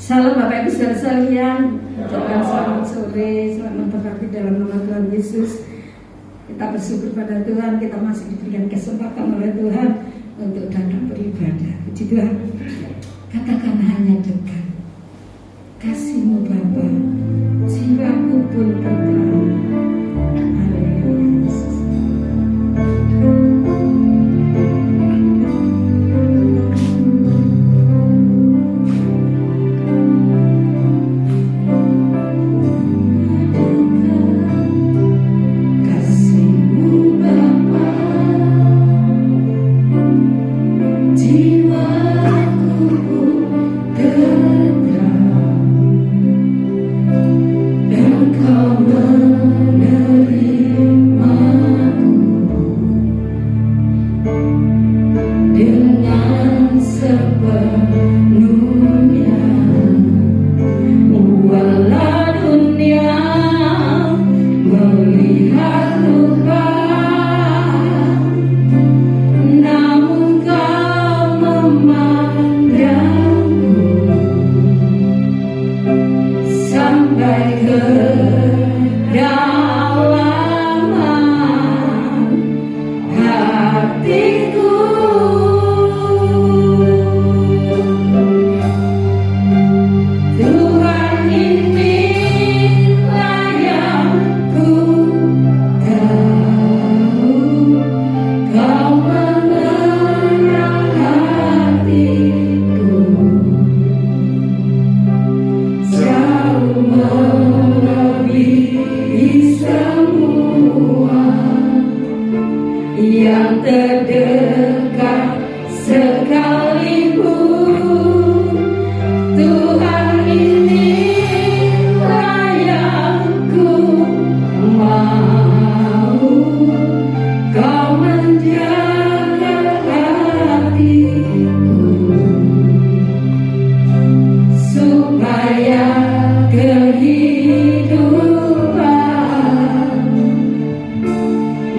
Salam Bapak Ibu Saudara sekalian, selamat sore, selamat berkati dalam nama Tuhan Yesus. Kita bersyukur pada Tuhan, kita masih diberikan kesempatan oleh Tuhan untuk datang beribadah. Puji Tuhan. Katakan hanya dekat, kasih-Mu Bapa, jiwaku pun tenteram. Haleluya.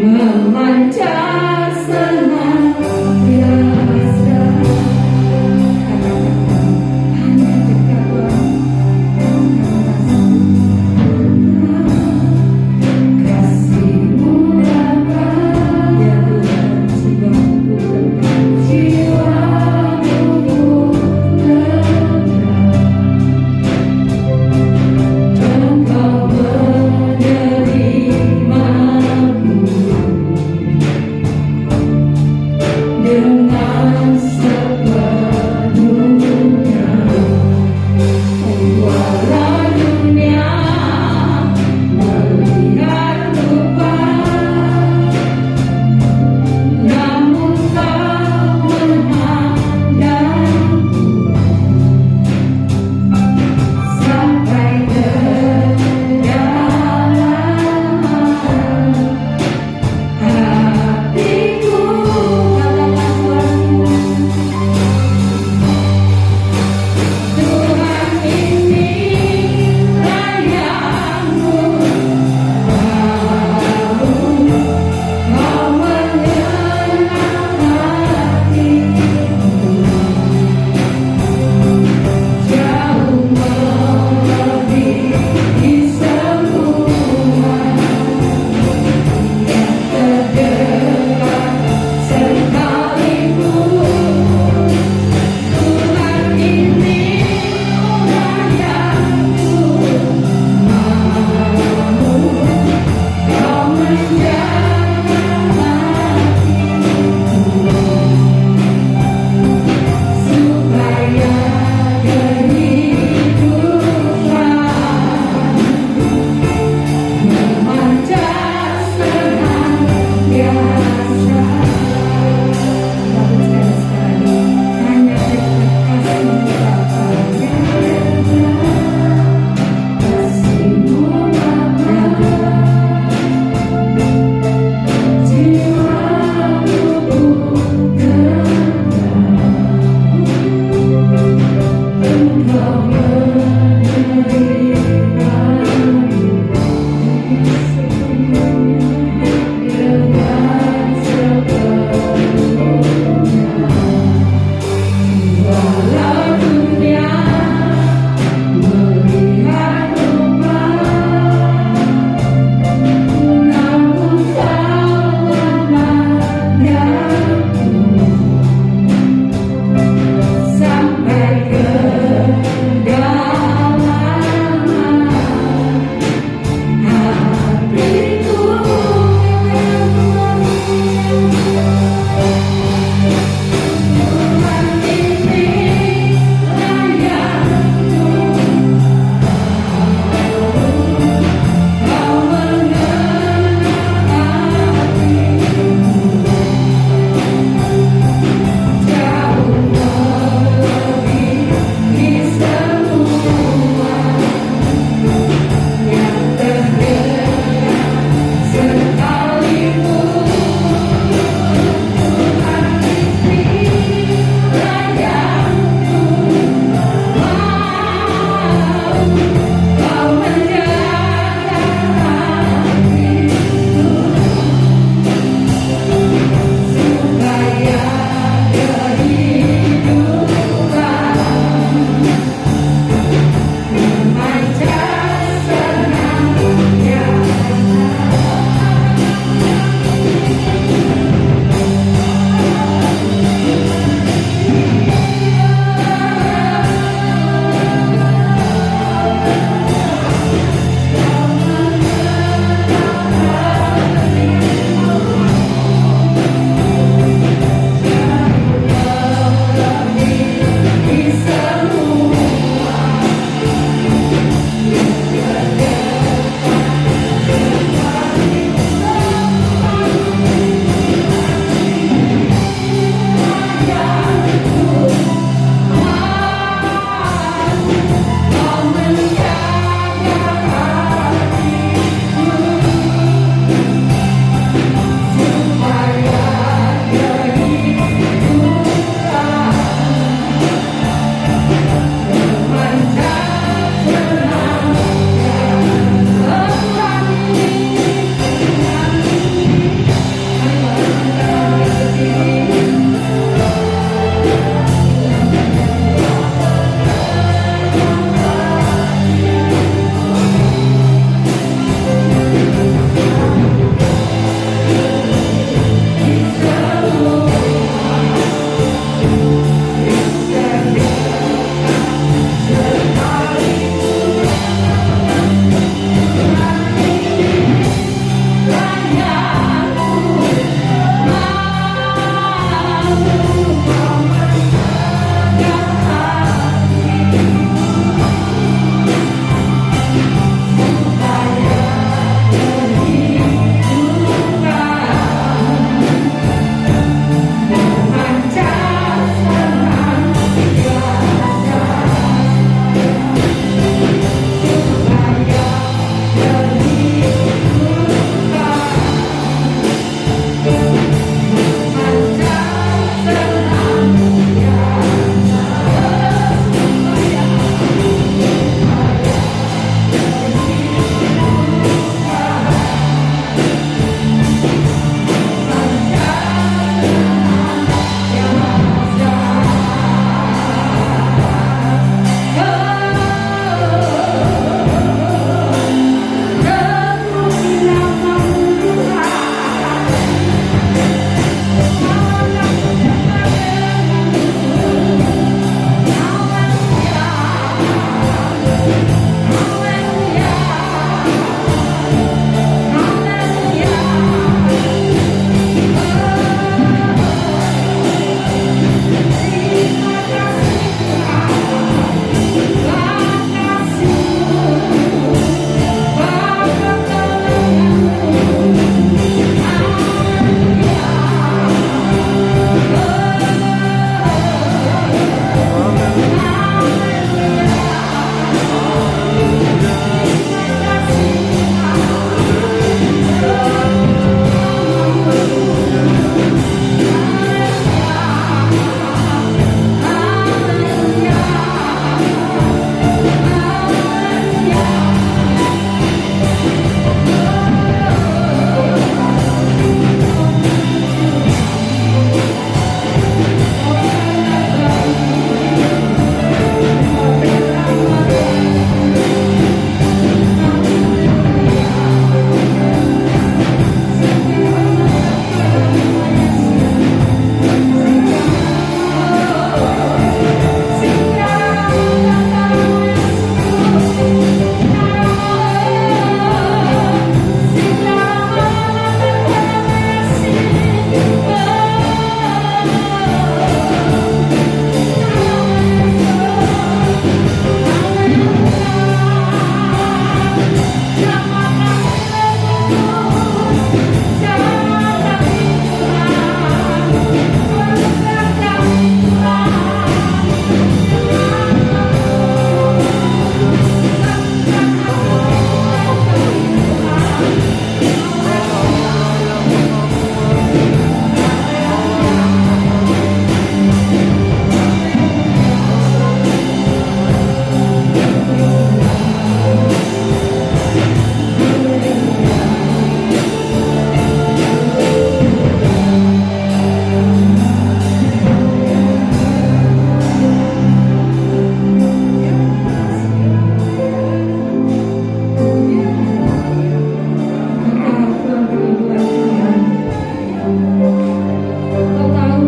Memancar senantiasa.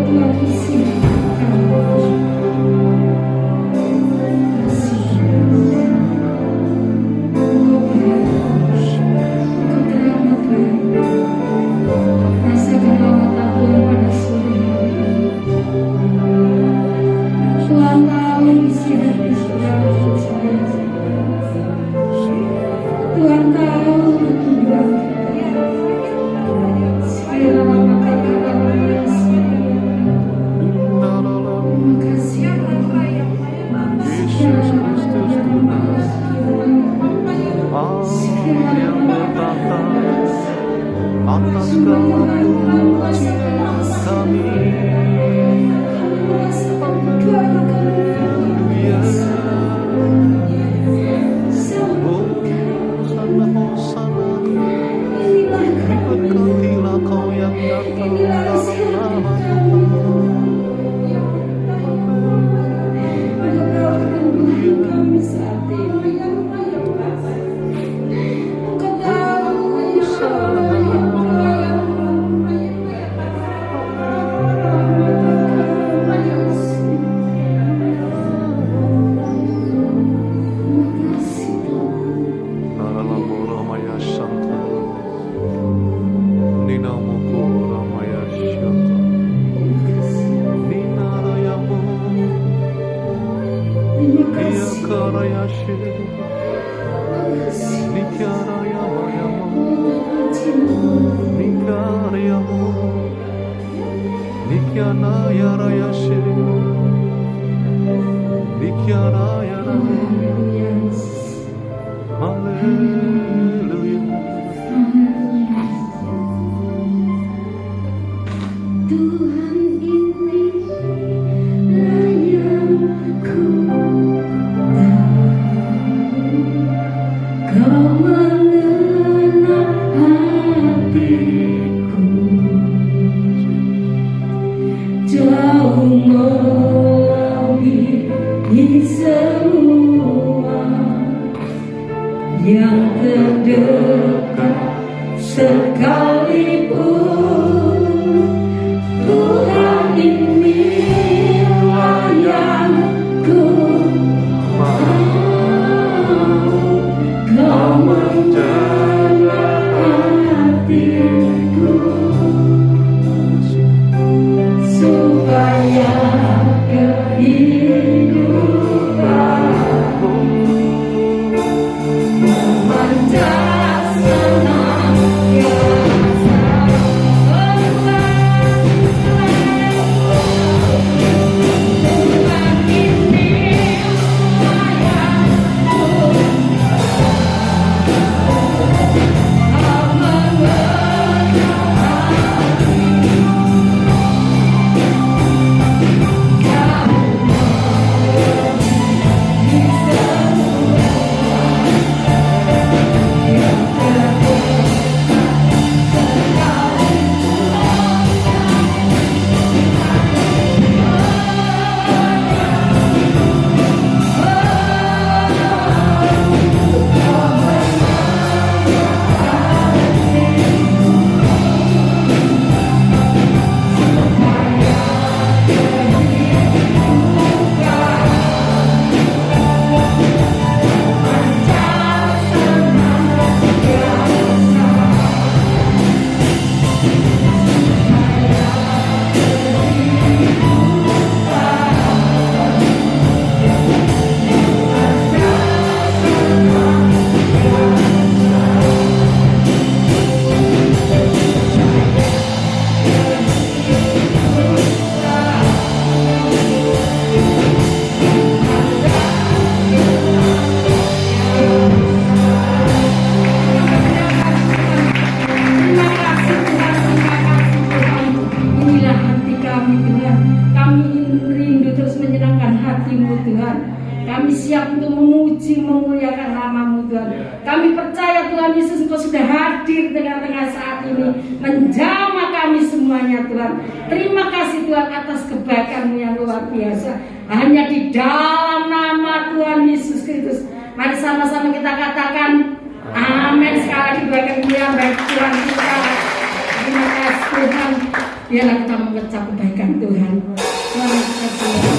Tuhan isi kami. atas kemuliaan kami. Berkatilah Kau yang datang dalam nama yang terdekat sekalipun, Tuhan inilah yang ku mau. Kau menjaga hatiku supaya kami siap untuk memuji, memuliakan nama-Mu Tuhan. Kami percaya Tuhan Yesus Engkau sudah hadir tengah-tengah saat ini, menjamah kami semuanya Tuhan. Terima kasih Tuhan atas kebaikan-Mu yang luar biasa. Hanya di dalam nama Tuhan Yesus Kristus, mari sama-sama kita katakan amin. Sekali lagi berikan kemuliaan bagi Tuhan kita. Terima kasih Tuhan. Biarlah kita mengucap kebaikan Tuhan. Tuhan kasih.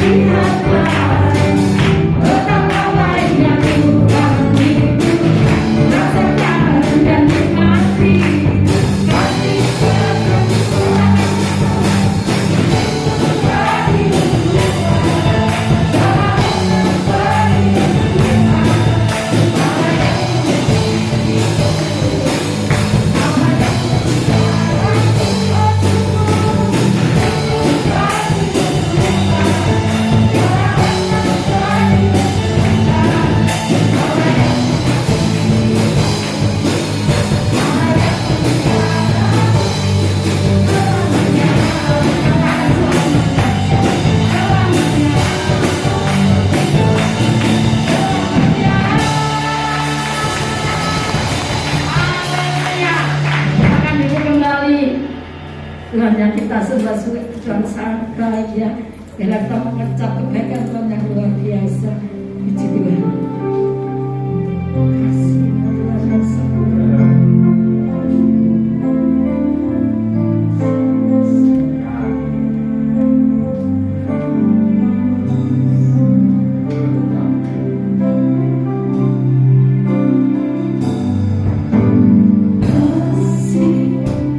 Haleluya. Tuhan yang kita sembah Tuhan sangat bahagia karena kita mengucap kebaikan Tuhan yang luar biasa. Puji Tuhan. Kasih Tuhan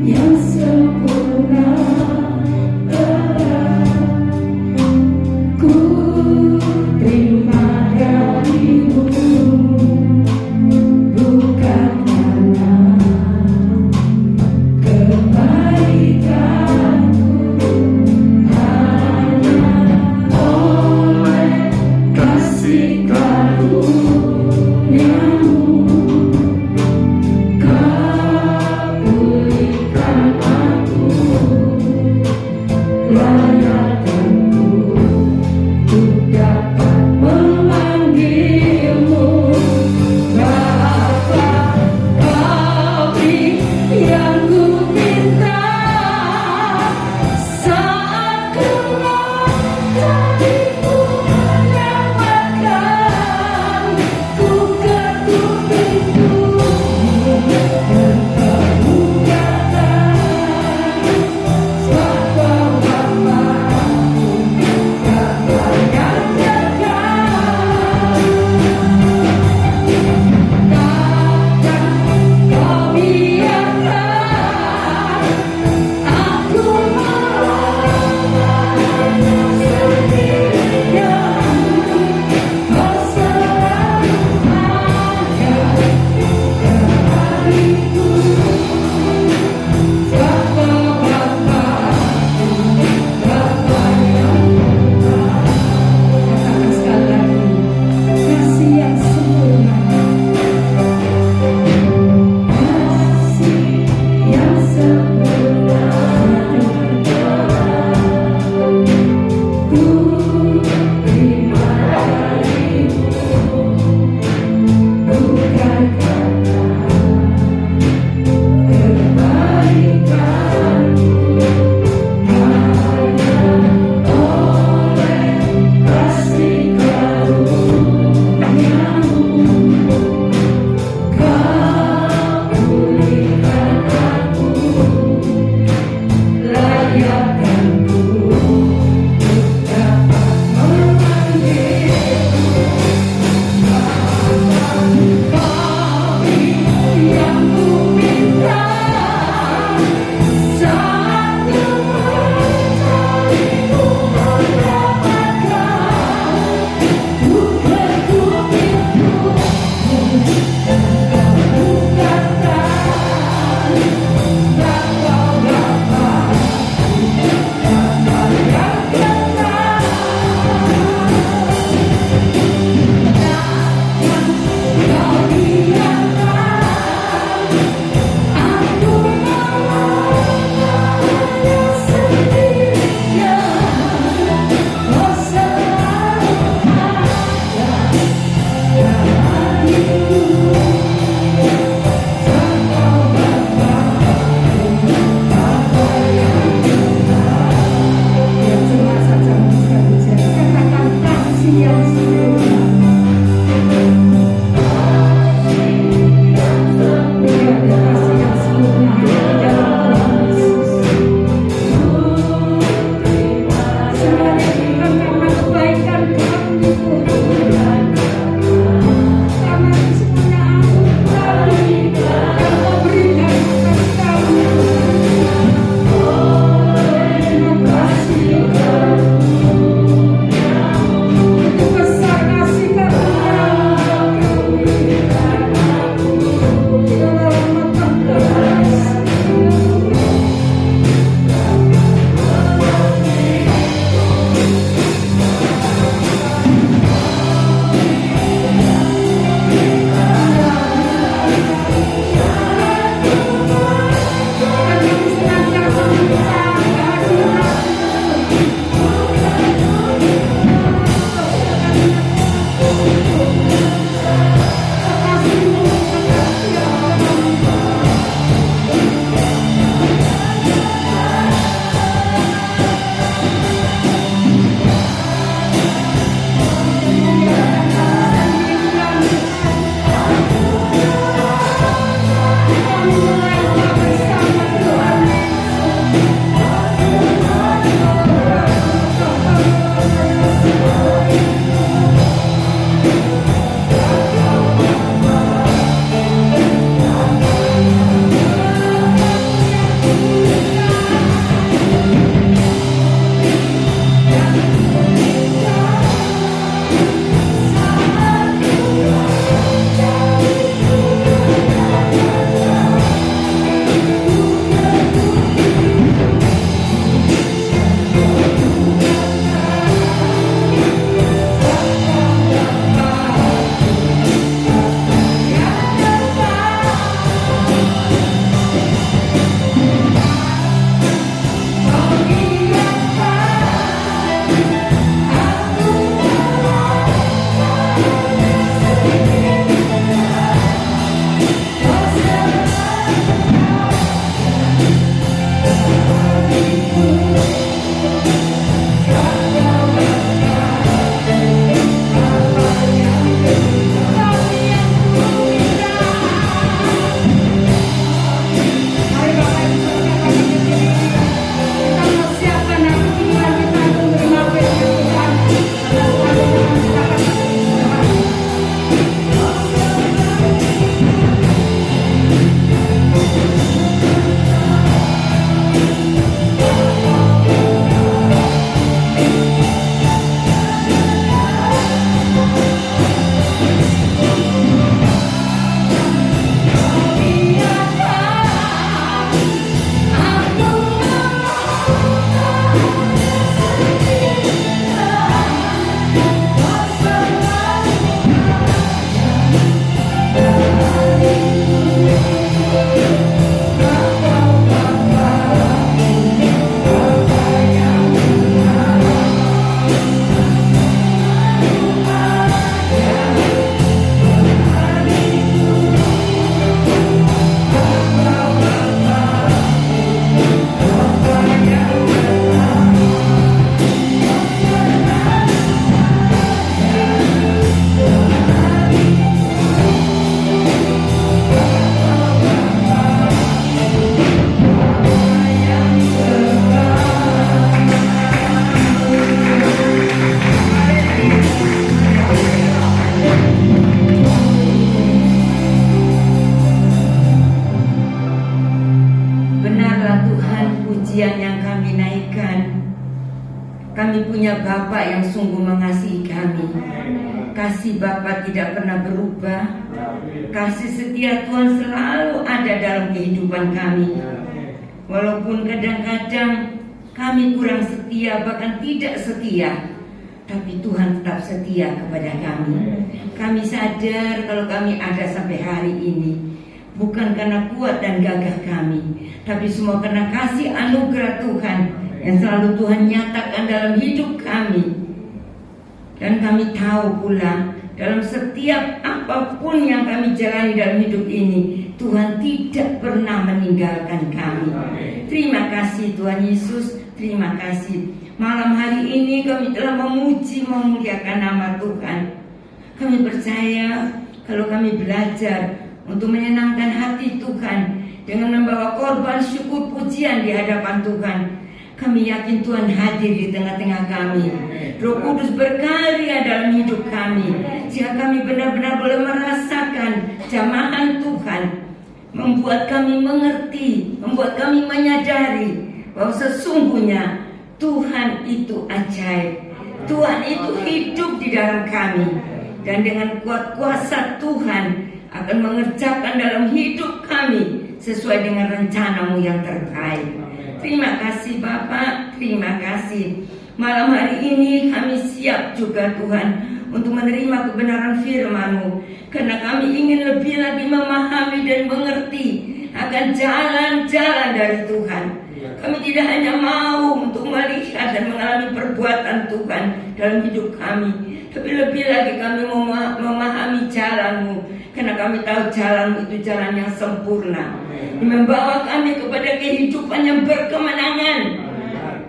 yang sempurna. Terima darimu. pujian yang kami naikkan. Kami punya Bapa yang sungguh mengasihi kami. Kasih Bapa tidak pernah berubah. Kasih setia Tuhan selalu ada dalam kehidupan kami. Walaupun kadang-kadang kami kurang setia, bahkan tidak setia, tapi Tuhan tetap setia kepada kami. Kami sadar kalau kami ada sampai hari ini bukan karena kuat dan gagah kami, tapi semua karena kasih anugerah Tuhan yang selalu Tuhan nyatakan dalam hidup kami. Dan kami tahu pula dalam setiap apapun yang kami jalani dalam hidup ini, Tuhan tidak pernah meninggalkan kami. Terima kasih Tuhan Yesus, terima kasih. Malam hari ini kami telah memuji, memuliakan nama Tuhan. Kami percaya kalau kami belajar untuk menyenangkan hati Tuhan dengan membawa korban syukur pujian di hadapan Tuhan, kami yakin Tuhan hadir di tengah-tengah kami. Roh Kudus berkarya dalam hidup kami, sehingga kami benar-benar boleh merasakan jamahan Tuhan, membuat kami mengerti, membuat kami menyadari bahwa sesungguhnya Tuhan itu ajaib. Tuhan itu hidup di dalam kami, dan dengan kuat kuasa Tuhan akan mengerjakan dalam hidup kami sesuai dengan rencana-Mu yang terbaik. Terima kasih Bapak, terima kasih. Malam hari ini kami siap juga Tuhan untuk menerima kebenaran firman-Mu, karena kami ingin lebih lagi memahami dan mengerti akan jalan-jalan dari Tuhan. Kami tidak hanya mau untuk melihat dan mengalami perbuatan Tuhan dalam hidup kami, tapi lebih lagi kami mau memahami jalan-Mu, karena kami tahu jalan-Mu itu jalan yang sempurna, yang membawa kami kepada kehidupan yang berkemenangan,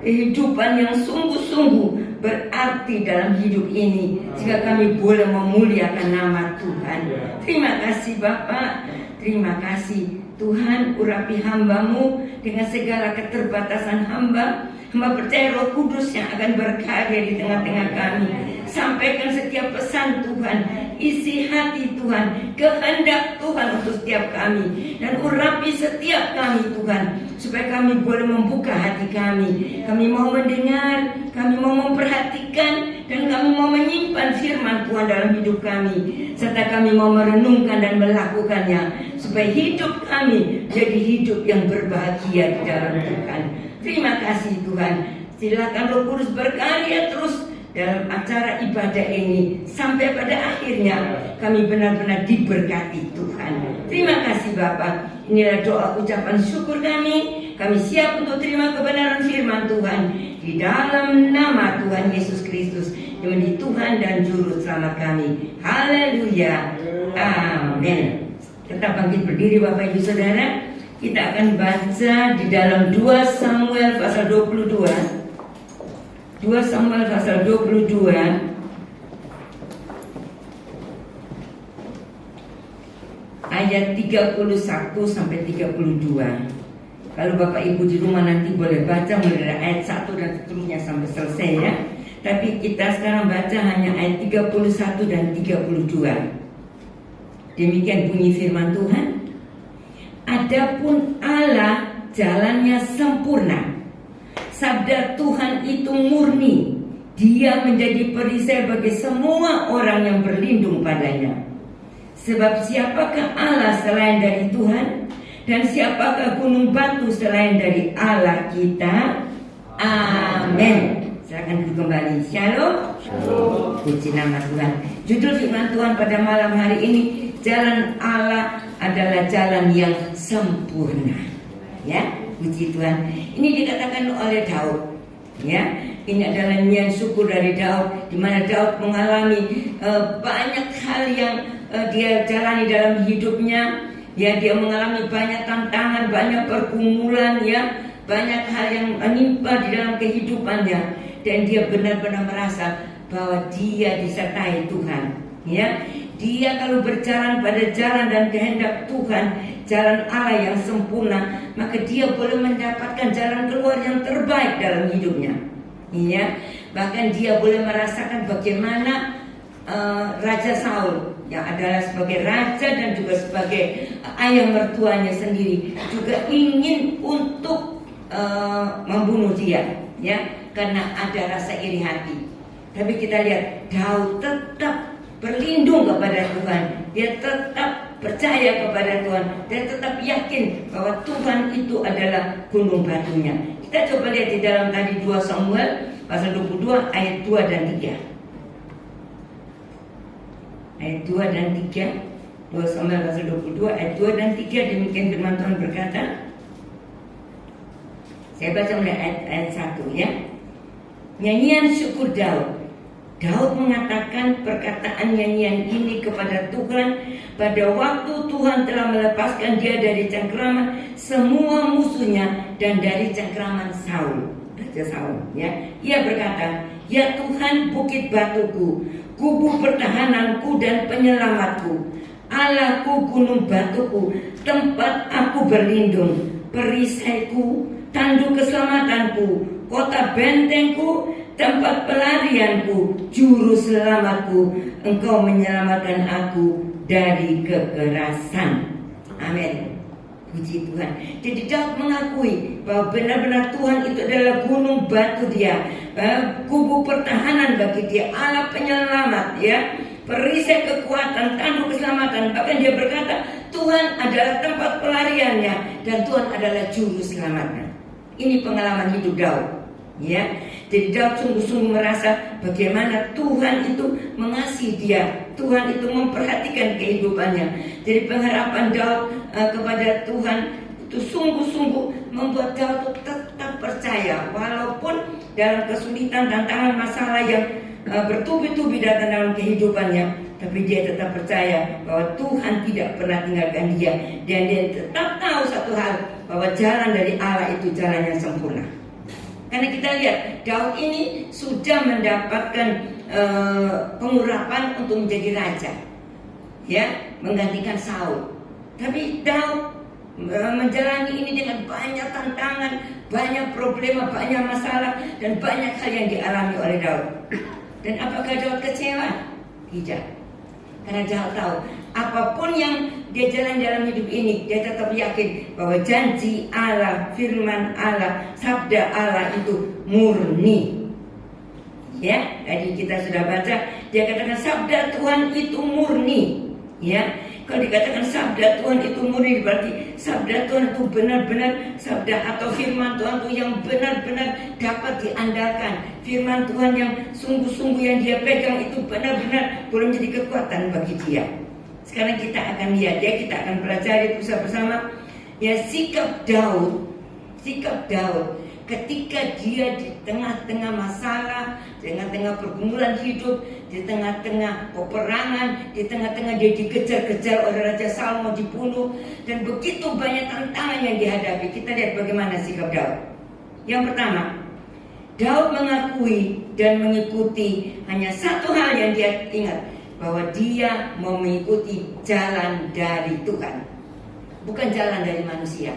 kehidupan yang sungguh-sungguh berarti dalam hidup ini, jika kami boleh memuliakan nama Tuhan. Terima kasih Bapak, terima kasih Tuhan. Urapi hamba-Mu dengan segala keterbatasan hamba. Hamba percaya Roh Kudus yang akan berkarya di tengah-tengah kami. Sampaikan setiap pesan Tuhan, isi hati Tuhan, kehendak Tuhan untuk setiap kami, dan urapi setiap kami Tuhan, supaya kami boleh membuka hati kami. Kami mau mendengar, kami mau memperhatikan, dan kami mau menyimpan firman Tuhan dalam hidup kami, serta kami mau merenungkan dan melakukannya, supaya hidup kami jadi hidup yang berbahagia di dalam Tuhan. Terima kasih Tuhan. Silakan Roh Kudus berkarya terus dalam acara ibadah ini, sampai pada akhirnya kami benar-benar diberkati Tuhan. Terima kasih Bapak. Inilah doa ucapan syukur kami. Kami siap untuk terima kebenaran firman Tuhan di dalam nama Tuhan Yesus Kristus, yang menjadi Tuhan dan Juru Selamat kami. Haleluya, amin. Tetap bangkit berdiri Bapak Ibu Saudara. Kita akan baca di dalam 2 Samuel pasal 22. 2 Samuel pasal 22 ayat 31 sampai 32. Kalau Bapak Ibu di rumah nanti boleh baca mulai dari ayat 1 dan seterusnya sampai selesai ya. Tapi kita sekarang baca hanya ayat 31 dan 32. Demikian bunyi firman Tuhan. Adapun Allah jalannya sempurna, sabda Tuhan itu murni. Dia menjadi perisai bagi semua orang yang berlindung padanya. Sebab siapakah Allah selain dari Tuhan? Dan siapakah gunung batu selain dari Allah kita? Amin. Silakan duduk kembali. Shalom. Shalom. Puji nama Tuhan. Judul firman Tuhan pada malam hari ini, jalan Allah adalah jalan yang sempurna. Ya, puji Tuhan. Ini dikatakan oleh Daud. Ya, ini adalah nyanyian syukur dari Daud, di mana Daud mengalami banyak hal yang dia jalani dalam hidupnya. Ya, dia mengalami banyak tantangan, banyak pergumulan, ya, banyak hal yang menimpa di dalam kehidupannya, dan dia benar-benar merasa bahwa dia disertai Tuhan. Ya, dia kalau berjalan pada jalan dan kehendak Tuhan, jalan Allah yang sempurna, maka dia boleh mendapatkan jalan keluar yang terbaik dalam hidupnya. Ya, bahkan dia boleh merasakan bagaimana Raja Saul yang adalah sebagai raja dan juga sebagai ayah mertuanya sendiri juga ingin untuk membunuh dia, ya, karena ada rasa iri hati. Tapi kita lihat Daud tetap berlindung kepada Tuhan, dia tetap percaya kepada Tuhan, dia tetap yakin bahwa Tuhan itu adalah gunung batunya. Kita coba lihat di dalam tadi 2 Samuel pasal 22 ayat 2 dan 3. Ayat 2 dan 3. 2 Samuel pasal 22 ayat 2 dan 3, demikian firman Tuhan berkata. Saya baca mulai ayat 1 ya. Nyanyian syukur Daud. Daud mengatakan perkataan nyanyian ini kepada Tuhan pada waktu Tuhan telah melepaskan dia dari cengkeraman semua musuhnya dan dari cengkeraman Saul, Raja Saul. Ya, ia berkata, ya Tuhan bukit batuku, kubu pertahananku dan penyelamatku, Allahku gunung batuku, tempat aku berlindung, perisaiku, tanduk keselamatanku, kota bentengku, tempat pelarianku, juru selamatku, engkau menyelamatkan aku dari kekerasan. Amin. Puji Tuhan. Jadi Daud mengakui bahwa benar-benar Tuhan itu adalah gunung batu dia, kubu pertahanan bagi dia, Allah penyelamat, ya, perisai kekuatan, tanduk keselamatan. Bahkan dia berkata Tuhan adalah tempat pelariannya dan Tuhan adalah juru selamatnya. Ini pengalaman hidup Daud, ya. Jadi Daud sungguh-sungguh merasa bagaimana Tuhan itu mengasihi dia, Tuhan itu memperhatikan kehidupannya. Jadi pengharapan Daud kepada Tuhan itu sungguh-sungguh membuat Daud tetap percaya, walaupun dalam kesulitan, tantangan, masalah yang bertubi-tubi datang dalam kehidupannya, tapi dia tetap percaya bahwa Tuhan tidak pernah tinggalkan dia, dan dia tetap tahu satu hal, bahwa jalan dari Allah itu jalan yang sempurna. Karena kita lihat Daud ini sudah mendapatkan pengurapan untuk menjadi raja, ya, menggantikan Saul. Tapi Daud menjalani ini dengan banyak tantangan, banyak problema, banyak masalah, dan banyak hal yang dialami oleh Daud. Dan apakah Daud kecewa? Tidak. Karena Daud tahu apapun yang dia jalan dalam hidup ini, dia tetap yakin bahwa janji Allah, firman Allah, sabda Allah itu murni. Ya, tadi kita sudah baca, dia katakan sabda Tuhan itu murni. Ya, kalau dikatakan sabda Tuhan itu murni, berarti sabda Tuhan itu benar-benar sabda atau firman Tuhan itu yang benar-benar dapat diandalkan. Firman Tuhan yang sungguh-sungguh yang dia pegang itu benar-benar boleh menjadi kekuatan bagi dia. Sekarang kita akan lihat, ya, kita akan pelajari bersama-sama, ya, sikap Daud ketika dia di tengah-tengah masalah, di tengah-tengah pergumulan hidup, di tengah-tengah peperangan, di tengah-tengah dia dikejar-kejar oleh Raja Saul, mau dibunuh, dan begitu banyak tantangan yang dihadapi. Kita lihat bagaimana sikap Daud. Yang pertama, Daud mengakui dan mengikuti hanya satu hal yang dia ingat, bahwa dia mau mengikuti jalan dari Tuhan, bukan jalan dari manusia.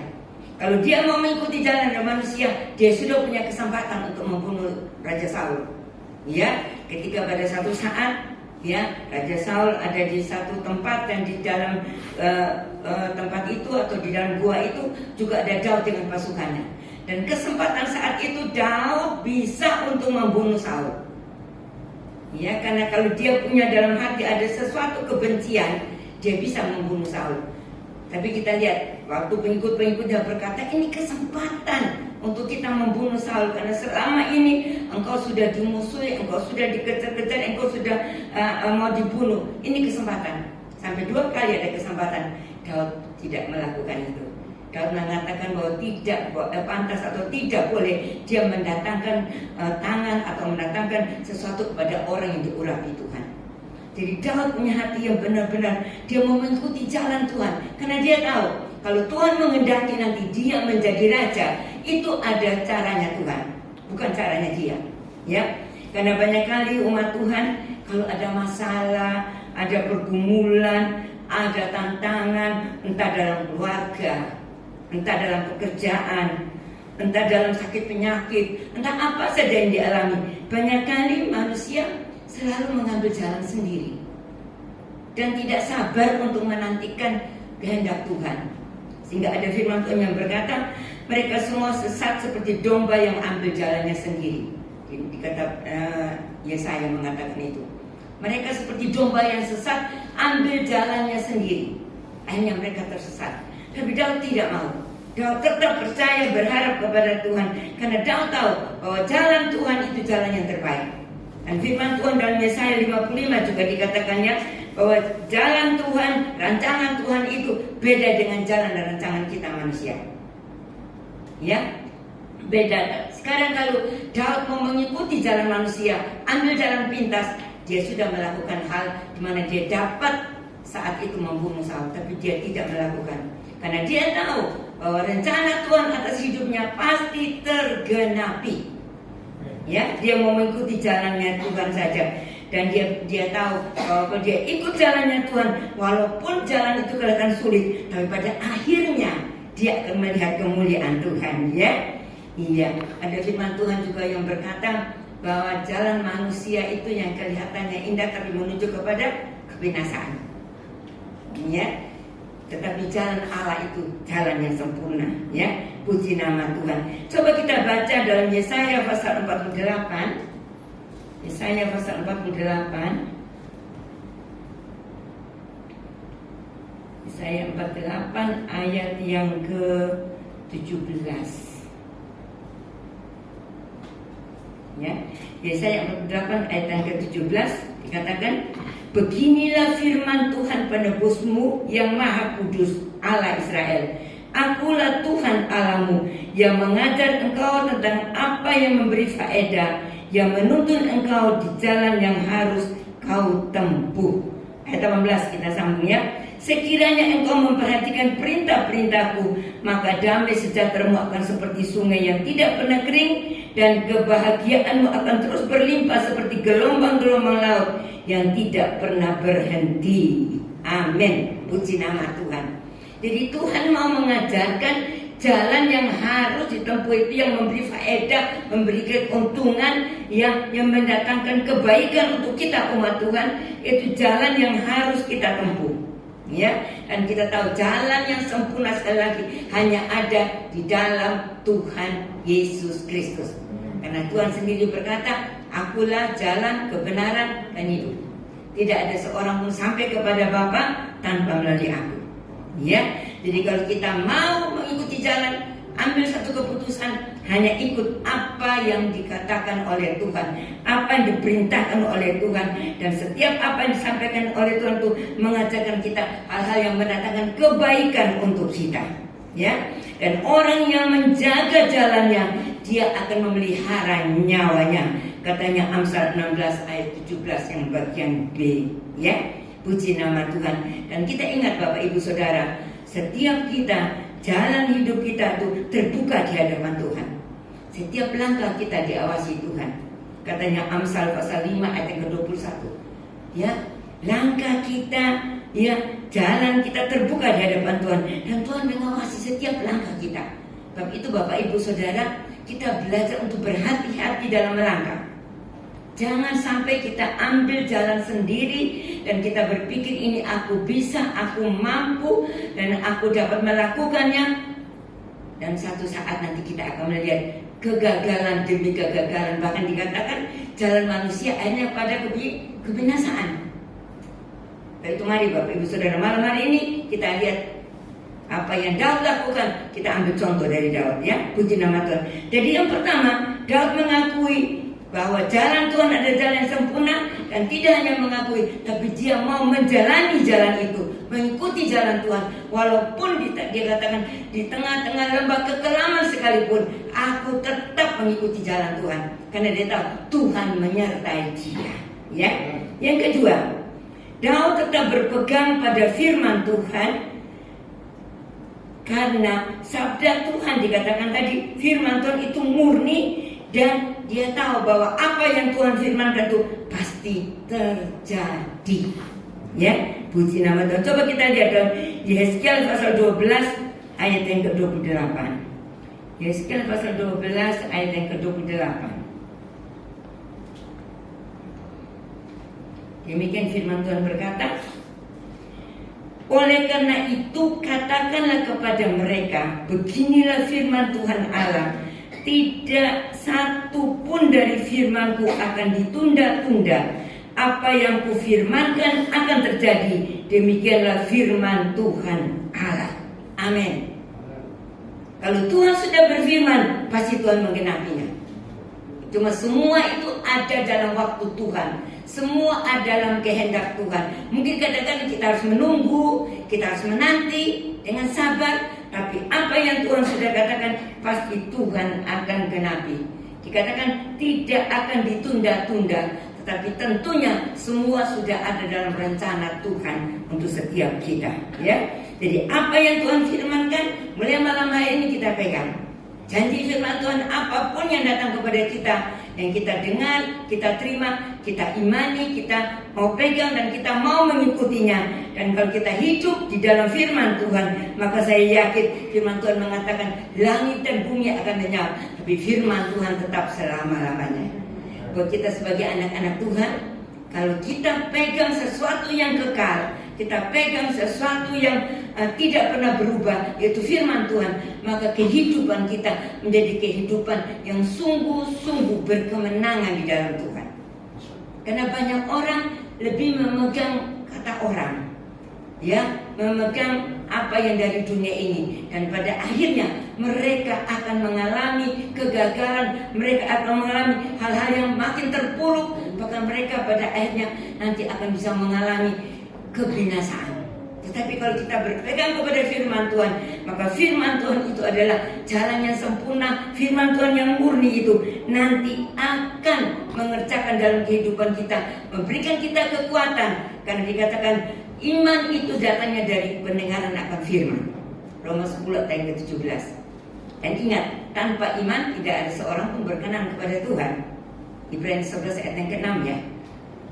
Kalau dia mau mengikuti jalan dari manusia, dia sudah punya kesempatan untuk membunuh Raja Saul. Ya, ketika pada satu saat, ya, Raja Saul ada di satu tempat, dan di dalam tempat itu atau di dalam gua itu juga ada Daud dengan pasukannya. Dan kesempatan saat itu Daud bisa untuk membunuh Saul. Ya, karena kalau dia punya dalam hati ada sesuatu kebencian, dia bisa membunuh Saul. Tapi kita lihat waktu pengikut-pengikut dia berkata, ini kesempatan untuk kita membunuh Saul, karena selama ini engkau sudah dimusuhi, engkau sudah dikejar-kejar, engkau sudah mau dibunuh. Ini kesempatan. Sampai 2 kali ada kesempatan. Daud tidak melakukan itu. Daud mengatakan bahwa tidak pantas atau tidak boleh dia mendatangkan tangan atau mendatangkan sesuatu kepada orang yang diurapi Tuhan. Jadi Daud punya hati yang benar-benar dia mau mengikuti jalan Tuhan, karena dia tahu kalau Tuhan menghendaki nanti dia menjadi raja, itu ada caranya Tuhan, bukan caranya dia. Ya, karena banyak kali umat Tuhan kalau ada masalah, ada pergumulan, ada tantangan, entah dalam keluarga, entah dalam pekerjaan, entah dalam sakit penyakit, entah apa saja yang dialami, banyak kali manusia selalu mengambil jalan sendiri dan tidak sabar untuk menantikan kehendak Tuhan. Sehingga ada firman Tuhan yang berkata, mereka semua sesat seperti domba yang ambil jalannya sendiri. Dikata Yesaya mengatakan itu. Mereka seperti domba yang sesat, ambil jalannya sendiri. Akhirnya mereka tersesat. Tapi Daud tidak mau. Daud tetap percaya, berharap kepada Tuhan. Karena Daud tahu bahwa jalan Tuhan itu jalan yang terbaik. Dan firman Tuhan dalam Yesaya 55 juga dikatakannya bahwa jalan Tuhan, rancangan Tuhan itu beda dengan jalan dan rancangan kita manusia. Ya, beda. Sekarang kalau Daud mau mengikuti jalan manusia, ambil jalan pintas, dia sudah melakukan hal di mana dia dapat saat itu membunuh Saul, tapi dia tidak melakukan. Karena dia tahu bahwa rencana Tuhan atas hidupnya pasti tergenapi. Ya, dia mau mengikuti jalannya Tuhan saja. Dan dia tahu bahwa kalau dia ikut jalannya Tuhan, walaupun jalan itu kelihatan sulit, tapi pada akhirnya dia akan melihat kemuliaan Tuhan. Ya, iya. Ada firman Tuhan juga yang berkata bahwa jalan manusia itu yang kelihatannya indah tapi menuju kepada kebinasaan. Ya, tetapi jalan Allah itu jalan yang sempurna. Ya, puji nama Tuhan. Coba kita baca dalam Yesaya pasal 48. Yesaya pasal 48. Yesaya 48 ayat yang ke-17. Ya, Yesaya 48 ayat yang ke-17 dikatakan, beginilah firman Tuhan penebusmu yang maha kudus, Allah Israel. Akulah Tuhan Allahmu yang mengajar engkau tentang apa yang memberi faedah, yang menuntun engkau di jalan yang harus kau tempuh. Ayat 18 kita sambung ya. Sekiranya engkau memperhatikan perintah-perintahku, maka damai sejahteramu akan seperti sungai yang tidak pernah kering, dan kebahagiaanmu akan terus berlimpah seperti gelombang-gelombang laut yang tidak pernah berhenti. Amin. Puji nama Tuhan. Jadi Tuhan mau mengajarkan jalan yang harus ditempuh itu yang memberi faedah, memberi keuntungan, yang mendatangkan kebaikan untuk kita umat Tuhan. Itu jalan yang harus kita tempuh. Ya, dan kita tahu jalan yang sempurna sekali lagi hanya ada di dalam Tuhan Yesus Kristus. Karena Tuhan sendiri berkata, akulah jalan, kebenaran, dan hidup. Tidak ada seorang pun sampai kepada Bapa tanpa melalui aku. Ya, jadi kalau kita mau mengikuti jalan, ambil satu keputusan, hanya ikut apa yang dikatakan oleh Tuhan, apa yang diperintahkan oleh Tuhan, dan setiap apa yang disampaikan oleh Tuhan itu mengajarkan kita hal-hal yang mendatangkan kebaikan untuk kita. Ya, dan orang yang menjaga jalannya, dia akan memelihara nyawanya. Katanya Amsal 16 ayat 17 yang bagian B. Ya, puji nama Tuhan. Dan kita ingat Bapak Ibu Saudara, setiap kita, jalan hidup kita itu terbuka di hadapan Tuhan. Setiap langkah kita diawasi Tuhan. Katanya Amsal pasal 5 ayat yang ke-21. Ya, langkah kita, ya, jalan kita terbuka di hadapan Tuhan, dan Tuhan mengawasi setiap langkah kita. Sebab itu Bapak Ibu Saudara, kita belajar untuk berhati-hati dalam melangkah. Jangan sampai kita ambil jalan sendiri dan kita berpikir ini aku bisa, aku mampu, dan aku dapat melakukannya. Dan satu saat nanti kita akan melihat kegagalan demi kegagalan. Bahkan dikatakan jalan manusia akhirnya pada kebinasaan. Itu mari Bapak Ibu Saudara, malam hari ini kita lihat apa yang Daud lakukan. Kita ambil contoh dari Daud, ya. Puji nama Tuhan. Jadi yang pertama, Daud mengakui bahwa jalan Tuhan ada jalan yang sempurna, dan tidak hanya mengakui, tapi dia mau menjalani jalan itu, mengikuti jalan Tuhan. Walaupun dia katakan di tengah-tengah lembah kekelaman sekalipun, aku tetap mengikuti jalan Tuhan, karena dia tahu Tuhan menyertai dia. Ya. Yang kedua, Daud tetap berpegang pada firman Tuhan, karena sabda Tuhan dikatakan tadi, firman Tuhan itu murni, dan dia tahu bahwa apa yang Tuhan firmankan itu pasti terjadi. Ya, puji nama Tuhan. Coba kita lihat dalam Yesaya pasal 12 ayat yang ke-28. Yesaya pasal 12 ayat yang ke-28. Demikian firman Tuhan berkata, Oleh karena itu katakanlah kepada mereka, beginilah firman Tuhan Allah, tidak satu pun dari firman-Ku akan ditunda-tunda. Apa yang kufirmankan akan terjadi. Demikianlah firman Tuhan Allah. Amin. Kalau Tuhan sudah berfirman, pasti Tuhan menggenapinya. Cuma semua itu ada dalam waktu Tuhan. Semua ada dalam kehendak Tuhan. Mungkin kadang-kadang kita harus menunggu, kita harus menanti dengan sabar. Tapi apa yang Tuhan sudah katakan, pasti Tuhan akan genapi. Dikatakan tidak akan ditunda-tunda. Tetapi tentunya semua sudah ada dalam rencana Tuhan untuk setiap kita. Ya. Jadi apa yang Tuhan firmankan, mulai malam hari ini kita pegang. Janji firman Tuhan apapun yang datang kepada kita, yang kita dengar, kita terima, kita imani, kita mau pegang dan kita mau mengikutinya. Dan kalau kita hidup di dalam firman Tuhan, maka saya yakin firman Tuhan mengatakan langit dan bumi akan lenyap, tapi firman Tuhan tetap selama-lamanya. Buat kita sebagai anak-anak Tuhan, kalau kita pegang sesuatu yang kekal, kita pegang sesuatu yang tidak pernah berubah, yaitu firman Tuhan, maka kehidupan kita menjadi kehidupan yang sungguh-sungguh berkemenangan di dalam Tuhan. Karena banyak orang lebih memegang kata orang, ya, memegang apa yang dari dunia ini, dan pada akhirnya mereka akan mengalami kegagalan, mereka akan mengalami hal-hal yang makin terpuruk, bahkan mereka pada akhirnya nanti akan bisa mengalami kebinasaan. Tetapi kalau kita berpegang kepada firman Tuhan, maka firman Tuhan itu adalah jalan yang sempurna. Firman Tuhan yang murni itu nanti akan mengerjakan dalam kehidupan kita, memberikan kita kekuatan. Karena dikatakan iman itu datangnya dari pendengaran akan firman. Roma 10 ayat ke-17. Dan ingat, tanpa iman tidak ada seorang pun berkenan kepada Tuhan. Ibrani 11 ayat yang ke-6 ya.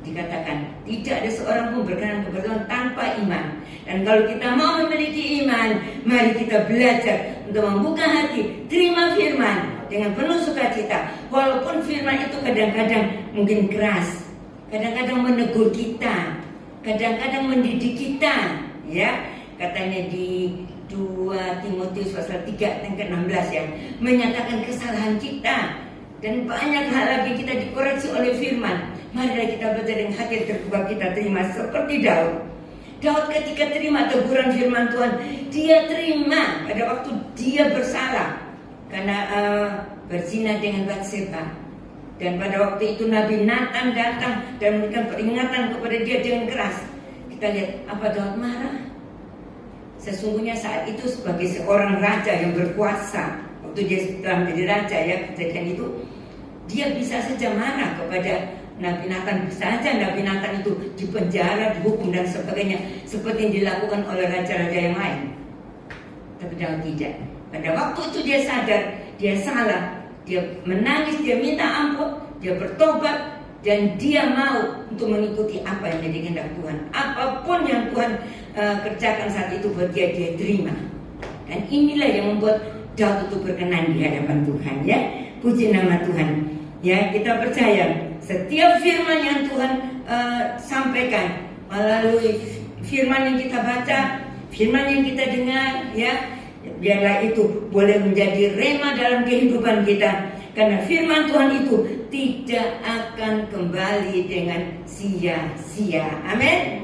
Dikatakan tidak ada seorang pun berkenan kepada Tuhan tanpa iman. Dan kalau kita mau memiliki iman, mari kita belajar untuk membuka hati, terima firman dengan penuh sukacita. Walaupun firman itu kadang-kadang mungkin keras, kadang-kadang menegur kita, kadang-kadang mendidik kita, ya. Katanya di 2 Timotius pasal 3 ayat ke-16 ya, menyatakan kesalahan kita. Dan banyak hal lagi kita dikoreksi oleh firman. Mari kita belajar dengan hati terbuka, kita terima seperti Daud. Daud ketika terima teguran firman Tuhan, dia terima pada waktu dia bersalah karena berzina dengan Batseba. Dan pada waktu itu Nabi Nathan datang dan memberikan peringatan kepada dia dengan keras. Kita lihat apa Daud marah. Sesungguhnya saat itu sebagai seorang raja yang berkuasa, waktu dia telah menjadi raja ya, kejadian itu, dia bisa saja marah kepada Nabi Nathan, bisa saja Nabi Nathan itu dipenjara, dihukum dan sebagainya, seperti yang dilakukan oleh raja-raja yang lain. Tapi Daud tidak. Pada waktu itu dia sadar, dia salah, dia menangis, dia minta ampun, dia bertobat, dan dia mau untuk mengikuti apa yang menjadi kehendak Tuhan. Apapun yang Tuhan kerjakan saat itu buat dia, dia terima. Dan inilah yang membuat Daud itu berkenan di hadapan Tuhan, ya. Puji nama Tuhan. Ya, kita percaya setiap firman yang Tuhan sampaikan melalui firman yang kita baca, firman yang kita dengar, ya, biarlah itu boleh menjadi rema dalam kehidupan kita. Karena firman Tuhan itu tidak akan kembali dengan sia-sia. Amin.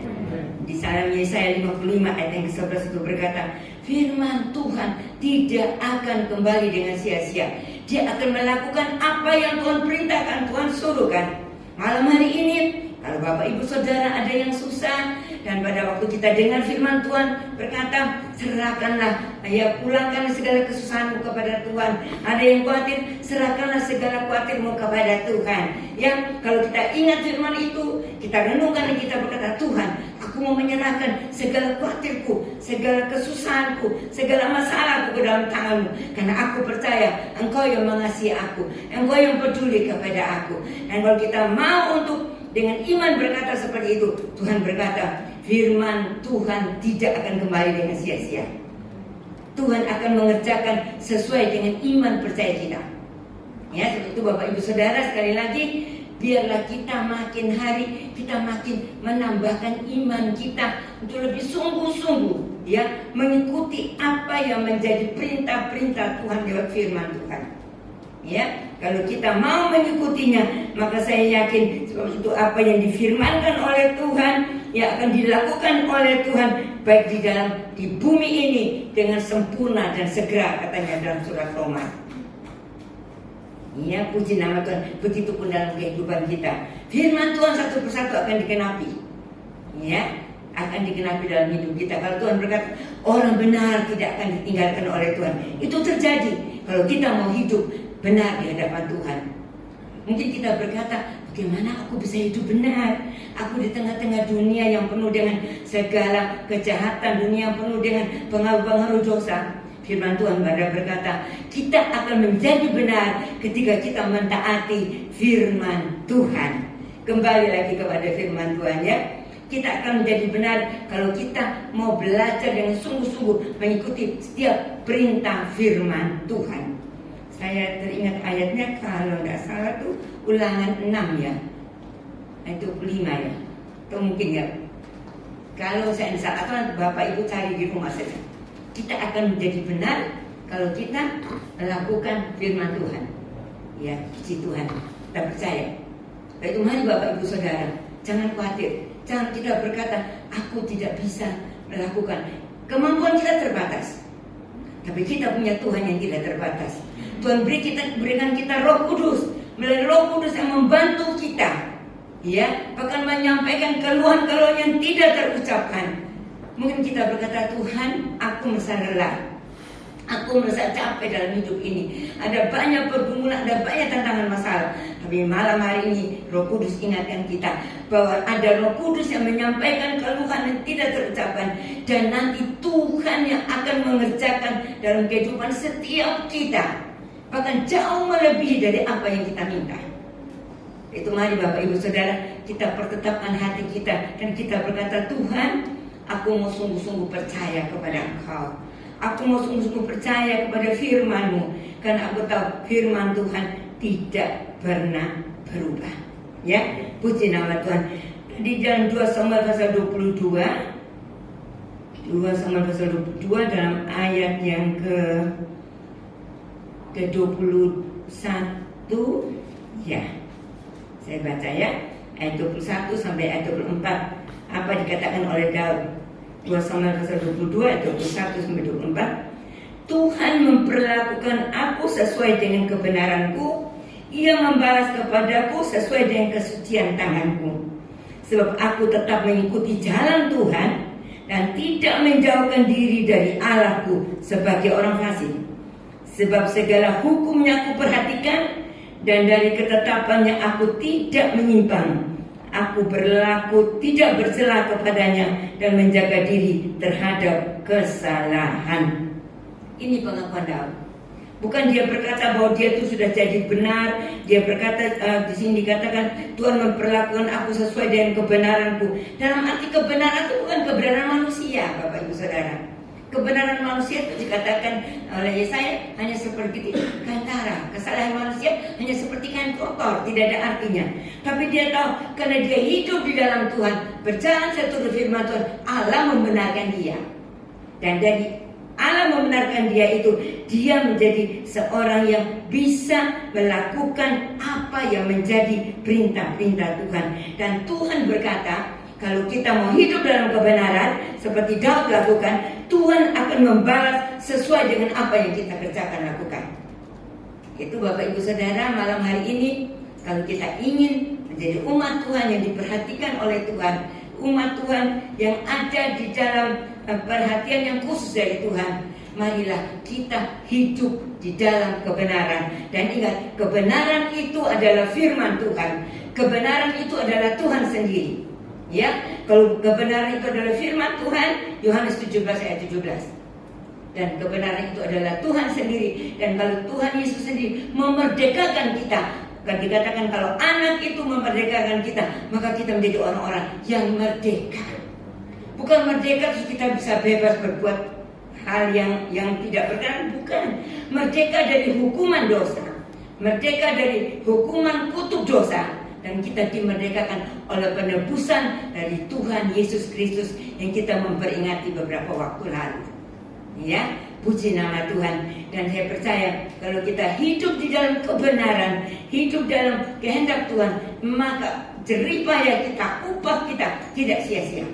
Di Salam Yesaya 55 ayat yang ke-11 itu berkata, firman Tuhan tidak akan kembali dengan sia-sia. Dia akan melakukan apa yang Tuhan perintahkan, Tuhan suruhkan. Malam hari ini, kalau Bapak Ibu Saudara ada yang susah, dan pada waktu kita dengar firman Tuhan berkata, serahkanlah, ya, pulangkan segala kesusahanmu kepada Tuhan. Ada yang khawatir, serahkanlah segala khawatirmu kepada Tuhan. Ya, kalau kita ingat firman itu, kita renungkan dan kita berkata, Tuhan, aku mau menyerahkan segala khawatirku, segala kesusahanku, segala masalahku ke dalam tanganmu. Karena aku percaya Engkau yang mengasihi aku, Engkau yang peduli kepada aku. Dan kalau kita mau untuk dengan iman berkata seperti itu, Tuhan berkata, firman Tuhan tidak akan kembali dengan sia-sia. Tuhan akan mengerjakan sesuai dengan iman percaya kita. Ya, seperti itu Bapak Ibu Saudara, sekali lagi, biarlah kita makin hari, kita makin menambahkan iman kita untuk lebih sungguh-sungguh ya mengikuti apa yang menjadi perintah-perintah Tuhan lewat firman Tuhan. Ya, kalau kita mau mengikutinya, maka saya yakin sebab itu apa yang difirmankan oleh Tuhan yang akan dilakukan oleh Tuhan baik di bumi ini dengan sempurna dan segera, katanya dalam surat Roma. Ya, puji nama Tuhan. Begitu pun dalam kehidupan kita, firman Tuhan satu persatu akan digenapi. Ya, akan digenapi dalam hidup kita. Kalau Tuhan berkata orang benar tidak akan ditinggalkan oleh Tuhan, itu terjadi kalau kita mau hidup benar di hadapan Tuhan. Mungkin kita berkata, bagaimana aku bisa hidup benar? Aku di tengah-tengah dunia yang penuh dengan segala kejahatan, dunia yang penuh dengan pengaruh-pengaruh dosa. Firman Tuhan berkata, kita akan menjadi benar ketika kita mentaati firman Tuhan. Kembali lagi kepada firman Tuhan ya. Kita akan menjadi benar kalau kita mau belajar dengan sungguh-sungguh mengikuti setiap perintah firman Tuhan. Saya teringat ayatnya kalau tidak salah tuh Ulangan 6 ya, itu 5 ya, atau mungkin ya. Kalau saya tidak salah, atau Bapak Ibu cari di rumah saja. Kita akan menjadi benar kalau kita melakukan firman Tuhan. Ya, puji Tuhan, kita percaya. Itu mari Bapak Ibu Saudara, jangan khawatir. Jangan kita berkata, aku tidak bisa melakukan. Kemampuan kita terbatas, tapi kita punya Tuhan yang tidak terbatas. Tuhan berikan kita Roh Kudus, melalui Roh Kudus yang membantu kita, ya, bahkan menyampaikan keluhan-keluhan yang tidak terucapkan. Mungkin kita berkata, Tuhan, aku merasa lelah, aku merasa capek dalam hidup ini. Ada banyak pergumulan, ada banyak tantangan masalah. Tapi malam hari ini Roh Kudus ingatkan kita bahwa ada Roh Kudus yang menyampaikan keluhan yang tidak terucapkan. Dan nanti Tuhan yang akan mengerjakan dalam kehidupan setiap kita, bahkan jauh melebihi dari apa yang kita minta. Itu mari Bapak Ibu Saudara, kita pertetapkan hati kita dan kita berkata, Tuhan, aku mau sungguh-sungguh percaya kepada Engkau. Aku mau sungguh-sungguh percaya kepada firman-Mu, karena aku tahu firman Tuhan tidak pernah berubah. Ya, puji nama Tuhan. Di dalam 2 Samuel pasal 22, 2 Samuel pasal 22 dalam ayat yang ke-21, ya. Saya baca ya, ayat 21 sampai ayat 24. Apa dikatakan oleh Daud? 2 Samuel pasal 22 ayat 21 sampai 24. Tuhan memperlakukan aku sesuai dengan kebenaranku, Ia membalas kepadaku sesuai dengan kesucian tanganku. Sebab aku tetap mengikuti jalan Tuhan dan tidak menjauhkan diri dari Allahku sebagai orang fasik. Sebab segala hukumnya aku perhatikan dan dari ketetapannya aku tidak menyimpang. Aku berlaku tidak bercela kepadanya dan menjaga diri terhadap kesalahan. Ini pengakuan Daud. Bukan dia berkata bahwa dia itu sudah jadi benar. Dia berkata di sini dikatakan Tuhan memperlakukan aku sesuai dengan kebenaranku. Dalam arti kebenaran itu bukan kebenaran manusia, Bapak Ibu Saudara. Kebenaran manusia itu dikatakan oleh Yesaya hanya seperti kantara. Kesalahan manusia hanya seperti kain kotor, tidak ada artinya. Tapi dia tahu karena dia hidup di dalam Tuhan, berjalan seturut firman Tuhan, Allah membenarkan dia. Dan dari Allah membenarkan dia itu, dia menjadi seorang yang bisa melakukan apa yang menjadi perintah-perintah Tuhan. Dan Tuhan berkata, kalau kita mau hidup dalam kebenaran seperti Daud lakukan, Tuhan akan membalas sesuai dengan apa yang kita kerjakan lakukan. Itu Bapak Ibu Saudara, malam hari ini kalau kita ingin menjadi umat Tuhan yang diperhatikan oleh Tuhan, umat Tuhan yang ada di dalam perhatian yang khusus dari Tuhan, marilah kita hidup di dalam kebenaran. Dan ingat, kebenaran itu adalah firman Tuhan. Kebenaran itu adalah Tuhan sendiri. Ya, kalau kebenaran itu adalah firman Tuhan, Yohanes 17 ayat 17. Dan kebenaran itu adalah Tuhan sendiri. Dan kalau Tuhan Yesus sendiri memerdekakan kita, kan dikatakan kalau anak itu memerdekakan kita, maka kita menjadi orang-orang yang merdeka. Bukan merdeka terus kita bisa bebas berbuat hal yang tidak berkenan, bukan. Merdeka dari hukuman dosa, merdeka dari hukuman kutuk dosa, dan kita dimerdekakan oleh penebusan dari Tuhan Yesus Kristus yang kita memperingati beberapa waktu lalu. Ya, puji nama Tuhan. Dan saya percaya kalau kita hidup di dalam kebenaran, hidup dalam kehendak Tuhan, maka jeripaya kita, upah kita tidak sia-sia.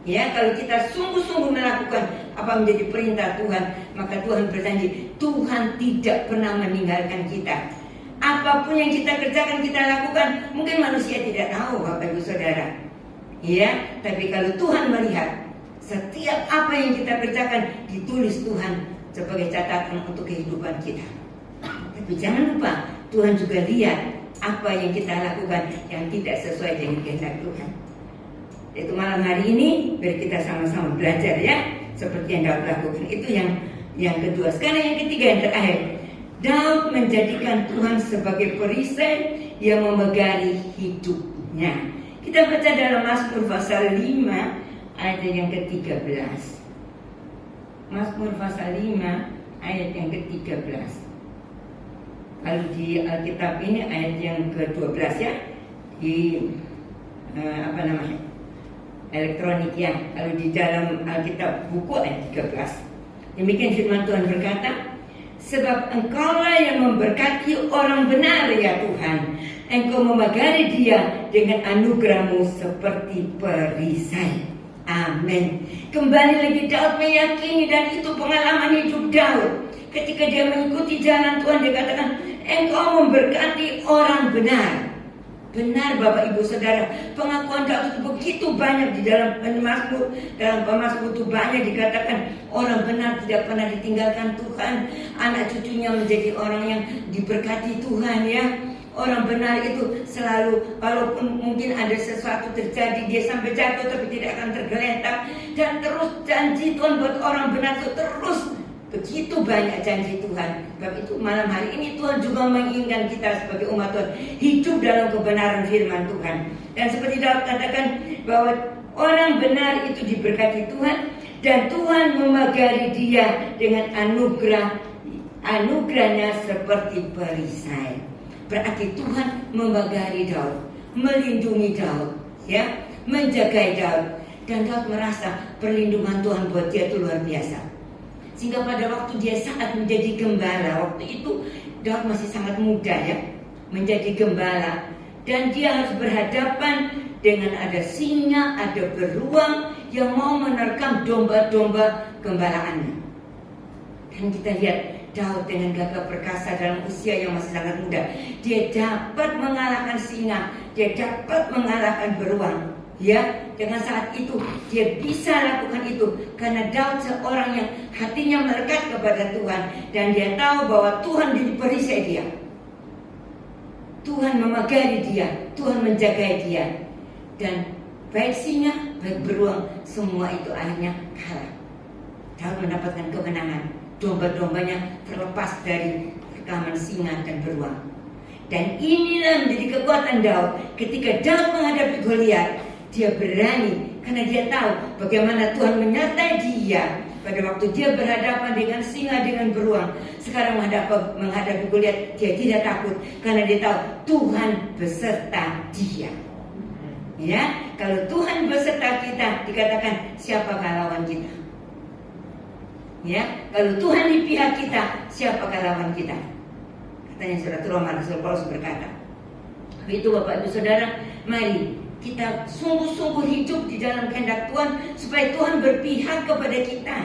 Ya, kalau kita sungguh-sungguh melakukan apa menjadi perintah Tuhan, maka Tuhan berjanji Tuhan tidak pernah meninggalkan kita. Apapun yang kita kerjakan, kita lakukan, mungkin manusia tidak tahu, Bapak Ibu Saudara. Ya, tapi kalau Tuhan melihat setiap apa yang kita kerjakan ditulis Tuhan sebagai catatan untuk kehidupan kita. Tapi jangan lupa Tuhan juga lihat apa yang kita lakukan yang tidak sesuai dengan kehendak Tuhan. Itu malam hari ini biar kita sama-sama belajar ya, seperti yang Daud lakukan. Itu yang kedua. Sekarang yang ketiga, yang terakhir, Daud menjadikan Tuhan sebagai perisai yang memegari hidupnya. Kita baca dalam Mazmur pasal 5 ayat yang ke-13. Mazmur pasal 5 ayat yang ke-13. Kalau di Alkitab ini ayat yang ke-12 ya, di elektronik ya. Kalau di dalam Alkitab buku ayat 13. Demikian firman Tuhan berkata, sebab Engkaulah yang memberkati orang benar ya Tuhan. Engkau memagari dia dengan anugerah-Mu seperti perisai. Amin. Kembali lagi Daud meyakini, dan itu pengalaman hidup Daud. Ketika dia mengikuti jalan Tuhan, dia katakan, Engkau memberkati orang benar. Benar Bapak Ibu Saudara, pengakuan Daud itu begitu banyak di dalam Mazmur. Dalam Mazmur itu banyak dikatakan orang benar tidak pernah ditinggalkan Tuhan. Anak cucunya menjadi orang yang diberkati Tuhan ya. Orang benar itu selalu, walaupun mungkin ada sesuatu terjadi, dia sampai jatuh tapi tidak akan tergeletak. Dan terus janji Tuhan buat orang benar itu terus. Begitu banyak janji Tuhan. Sebab itu malam hari ini Tuhan juga menginginkan kita sebagai umat Tuhan hidup dalam kebenaran firman Tuhan. Dan seperti Daud katakan bahwa orang benar itu diberkati Tuhan, dan Tuhan memagari dia dengan anugerahnya seperti perisai. Berarti Tuhan memagari Daud, melindungi Daud, ya, menjaga Daud, dan Daud merasa perlindungan Tuhan buat dia itu luar biasa. Sehingga pada waktu dia saat menjadi gembala, waktu itu Daud masih sangat muda ya, menjadi gembala, dan dia harus berhadapan dengan ada singa, ada beruang yang mau menerkam domba-domba gembalaannya. Dan kita lihat Daud dengan gagah perkasa dalam usia yang masih sangat muda, dia dapat mengalahkan singa, dia dapat mengalahkan beruang. Ya, dengan saat itu dia bisa lakukan itu karena Daud seorang yang hatinya melekat kepada Tuhan, dan dia tahu bahwa Tuhan di perisai dia. Tuhan memagari dia, Tuhan menjaga dia, dan baik singa, baik beruang, semua itu akhirnya kalah. Daud mendapatkan kemenangan, domba-dombanya terlepas dari rekaman singa dan beruang. Dan inilah menjadi kekuatan Daud ketika Daud menghadapi Goliat. Dia berani karena dia tahu bagaimana Tuhan menyertai dia pada waktu dia berhadapan dengan singa, dengan beruang. Sekarang menghadapi Goliat, dia tidak takut karena dia tahu Tuhan beserta dia. Ya, kalau Tuhan beserta kita, dikatakan siapakah lawan kita? Ya, kalau Tuhan di pihak kita, siapakah lawan kita? Katanya surat Roma, Rasul Paulus berkata. Itu Bapak Ibu Saudara, mari kita sungguh-sungguh hidup di dalam kehendak Tuhan, supaya Tuhan berpihak kepada kita,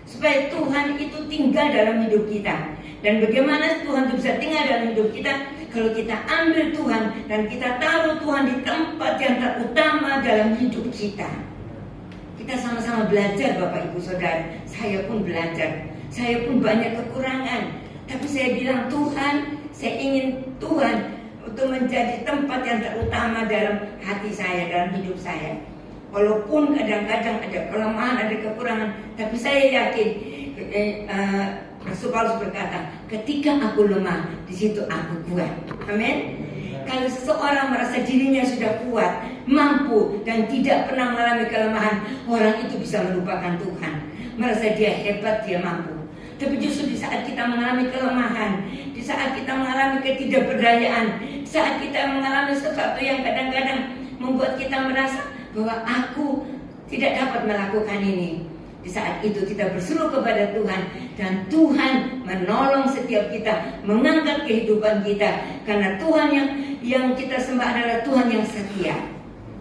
supaya Tuhan itu tinggal dalam hidup kita. Dan bagaimana Tuhan itu bisa tinggal dalam hidup kita? Kalau kita ambil Tuhan dan kita taruh Tuhan di tempat yang terutama dalam hidup kita. Kita sama-sama belajar Bapak Ibu Saudara. Saya pun belajar, saya pun banyak kekurangan, tapi saya bilang Tuhan, saya ingin Tuhan untuk menjadi tempat yang terutama dalam hati saya, dalam hidup saya. Walaupun kadang-kadang ada kelemahan, ada kekurangan, tapi saya yakin Rasul Paulus berkata, ketika aku lemah, di situ aku kuat. Amin. Kalau seseorang merasa dirinya sudah kuat, mampu, dan tidak pernah mengalami kelemahan, orang itu bisa melupakan Tuhan. Merasa dia hebat, dia mampu. Tapi justru di saat kita mengalami kelemahan, di saat kita mengalami ketidakberdayaan, di saat kita mengalami sesuatu yang kadang-kadang membuat kita merasa bahwa aku tidak dapat melakukan ini, di saat itu kita berseru kepada Tuhan, dan Tuhan menolong setiap kita, mengangkat kehidupan kita. Karena Tuhan yang kita sembah adalah Tuhan yang setia.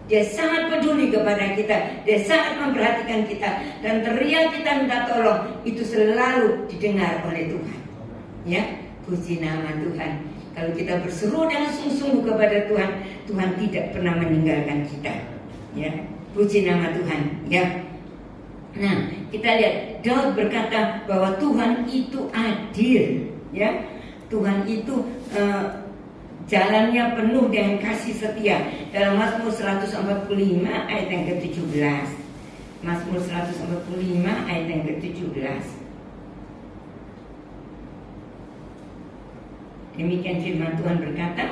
Dia sangat peduli kepada kita, dia sangat memperhatikan kita, dan teriak kita minta tolong itu selalu didengar oleh Tuhan. Ya, puji nama Tuhan. Kalau kita berseru dengan sungguh-sungguh kepada Tuhan, Tuhan tidak pernah meninggalkan kita. Ya, puji nama Tuhan. Ya. Nah, kita lihat Daud berkata bahwa Tuhan itu adil. Ya, Tuhan itu jalannya penuh dengan kasih setia. Dalam Mazmur 145 ayat yang ke-17. Mazmur 145 ayat yang ke-17. Demikian firman Tuhan berkata,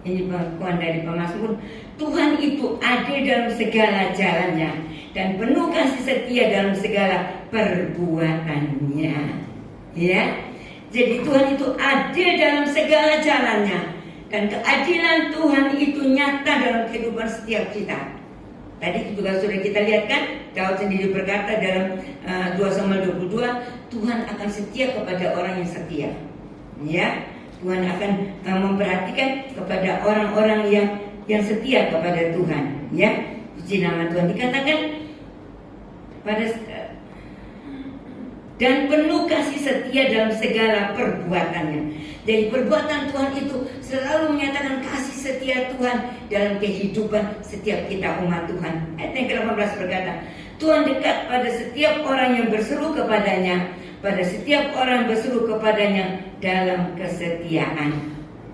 ini pengakuan dari pemazmur, Tuhan itu adil dalam segala jalannya dan penuh kasih setia dalam segala perbuatannya. Ya. Jadi Tuhan itu adil dalam segala jalannya, dan keadilan Tuhan itu nyata dalam kehidupan setiap kita. Tadi juga sudah kita lihat kan, Daud sendiri berkata dalam 2 Samuel 22, Tuhan akan setia kepada orang yang setia. Ya, Tuhan akan memperhatikan kepada orang-orang yang setia kepada Tuhan. Ya, puji nama Tuhan. Dikatakan pada dan penuh kasih setia dalam segala perbuatannya. Jadi perbuatan Tuhan itu selalu menyatakan kasih setia Tuhan dalam kehidupan setiap kita umat Tuhan. Ayat yang ke-18 berkata, Tuhan dekat pada setiap orang yang berseru kepadanya, pada setiap orang berseru kepadanya dalam kesetiaan.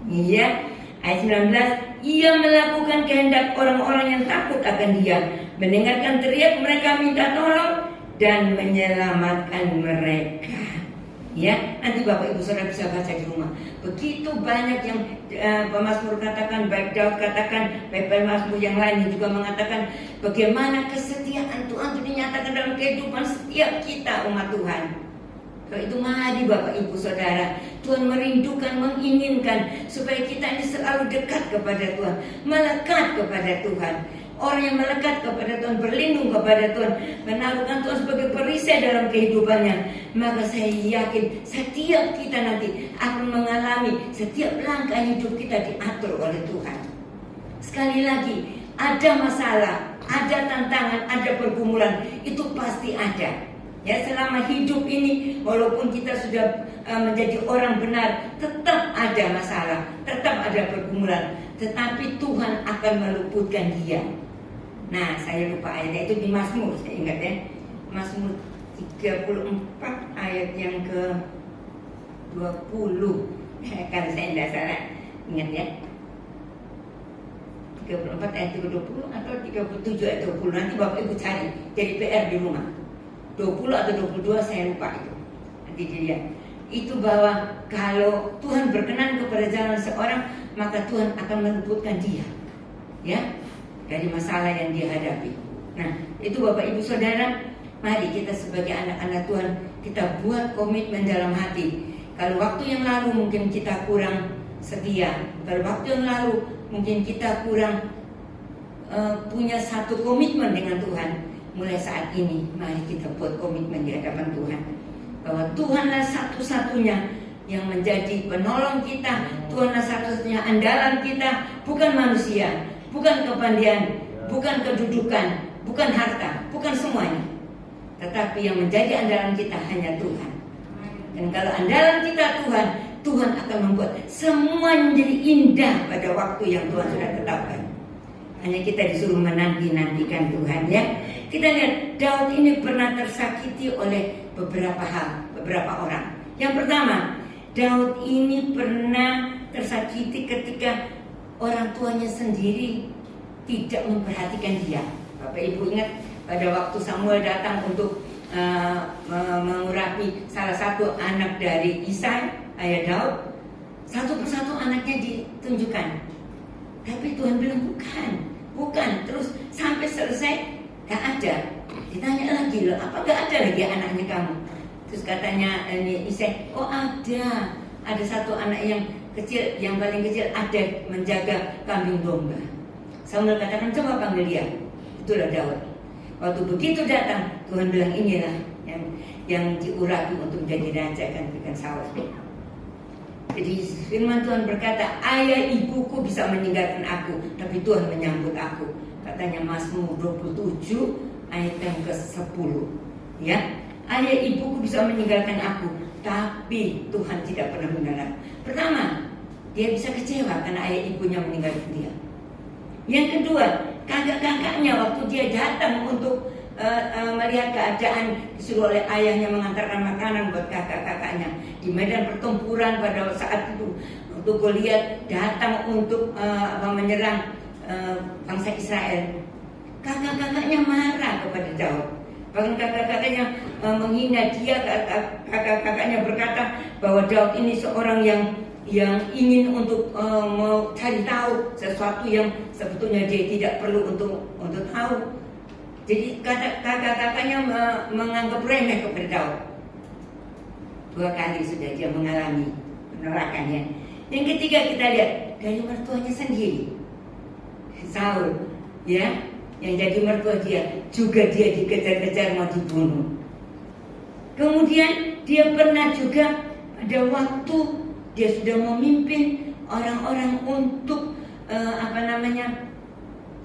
Iya. Ayat 19, Ia melakukan kehendak orang-orang yang takut akan Dia, mendengarkan teriak mereka minta tolong, dan menyelamatkan mereka. Ya, nanti Bapak Ibu Saudara bisa baca di rumah. Begitu banyak yang pemazmur katakan, baik Daud katakan, baik pemazmur yang lain juga mengatakan bagaimana kesetiaan Tuhan itu dinyatakan dalam kehidupan setiap kita umat Tuhan. Kalau itu mari Bapak Ibu Saudara, Tuhan merindukan, menginginkan supaya kita ini selalu dekat kepada Tuhan, melekat kepada Tuhan. Orang yang melekat kepada Tuhan, berlindung kepada Tuhan, menaruhkan Tuhan sebagai perisai dalam kehidupannya, maka saya yakin setiap kita nanti akan mengalami setiap langkah hidup kita diatur oleh Tuhan. Sekali lagi, ada masalah, ada tantangan, ada pergumulan, itu pasti ada. Ya, selama hidup ini, walaupun kita sudah menjadi orang benar, tetap ada masalah, tetap ada pergumulan, tetapi Tuhan akan meluputkan dia. Nah, saya lupa ayatnya, itu di Mazmur, saya ingat ya, Mazmur 34 ayat yang ke-20. Kalau saya tidak salah, ingat ya, 34 ayat ke-20 atau 37 ayat 20. Nanti Bapak Ibu cari, jadi PR di rumah. 20 atau 22 saya lupa itu. Nanti dilihat. Itu bahwa kalau Tuhan berkenan kepada jalan seorang, maka Tuhan akan meluputkan dia. Ya, dari masalah yang dia hadapi. Nah, itu Bapak Ibu Saudara, mari kita sebagai anak-anak Tuhan, kita buat komitmen dalam hati. Kalau waktu yang lalu mungkin kita kurang setia, kalau waktu yang lalu mungkin kita kurang punya satu komitmen dengan Tuhan, mulai saat ini mari kita buat komitmen di hadapan Tuhan, bahwa Tuhanlah satu-satunya yang menjadi penolong kita, Tuhanlah satu-satunya andalan kita, bukan manusia, bukan kepandaian, bukan kedudukan, bukan harta, bukan semuanya. Tetapi yang menjadi andalan kita hanya Tuhan. Dan kalau andalan kita Tuhan, Tuhan akan membuat semua menjadi indah pada waktu yang Tuhan sudah tetapkan. Hanya kita disuruh menanti-nantikan Tuhan, ya. Kita lihat Daud ini pernah tersakiti oleh beberapa hal, beberapa orang. Yang pertama, Daud ini pernah tersakiti ketika orang tuanya sendiri tidak memperhatikan dia. Bapak Ibu ingat pada waktu Samuel datang untuk mengurapi salah satu anak dari Isai, ayah Daud, satu persatu anaknya ditunjukkan. Tapi Tuhan bilang bukan. Terus sampai selesai gak ada. Ditanya lagi, loh, apa gak ada lagi anaknya kamu? Terus katanya ini Isai, oh ada satu anak yang kecil, yang paling kecil ada menjaga kambing domba. Samuel katakan, coba panggil dia. Itulah Daud. Waktu begitu datang, Tuhan bilang, inilah yang diurapi untuk menjadi raja gantikan Saul. Jadi firman Tuhan berkata, ayah ibuku bisa meninggalkan aku, tapi Tuhan menyambut aku. Katanya Mazmur 27 ayat yang ke-10. Ya, ayah ibuku bisa meninggalkan aku, tapi Tuhan tidak pernah meninggalkan. Pertama, dia bisa kecewa karena ayah ibunya meninggalkan dia. Yang kedua, kakak-kakaknya waktu dia datang untuk melihat keadaan, disuruh oleh ayahnya mengantarkan makanan buat kakak-kakaknya di medan pertempuran pada saat itu. Waktu Goliat datang untuk menyerang bangsa Israel, kakak-kakaknya marah kepada Daud. Bahkan kakak-kakaknya menghina dia. Kakak-kakaknya berkata bahwa Daud ini seorang yang ingin untuk mau cari tahu sesuatu yang sebetulnya dia tidak perlu untuk tahu. Jadi kakak-kakaknya menganggap remeh kepada Daud. 2 kali sudah dia mengalami penolakannya. Yang ketiga kita lihat dari mertuanya sendiri, Saul, ya, yang jadi mertua dia juga dia dikejar-kejar mau dibunuh. Kemudian dia pernah juga pada waktu dia sudah memimpin orang-orang untuk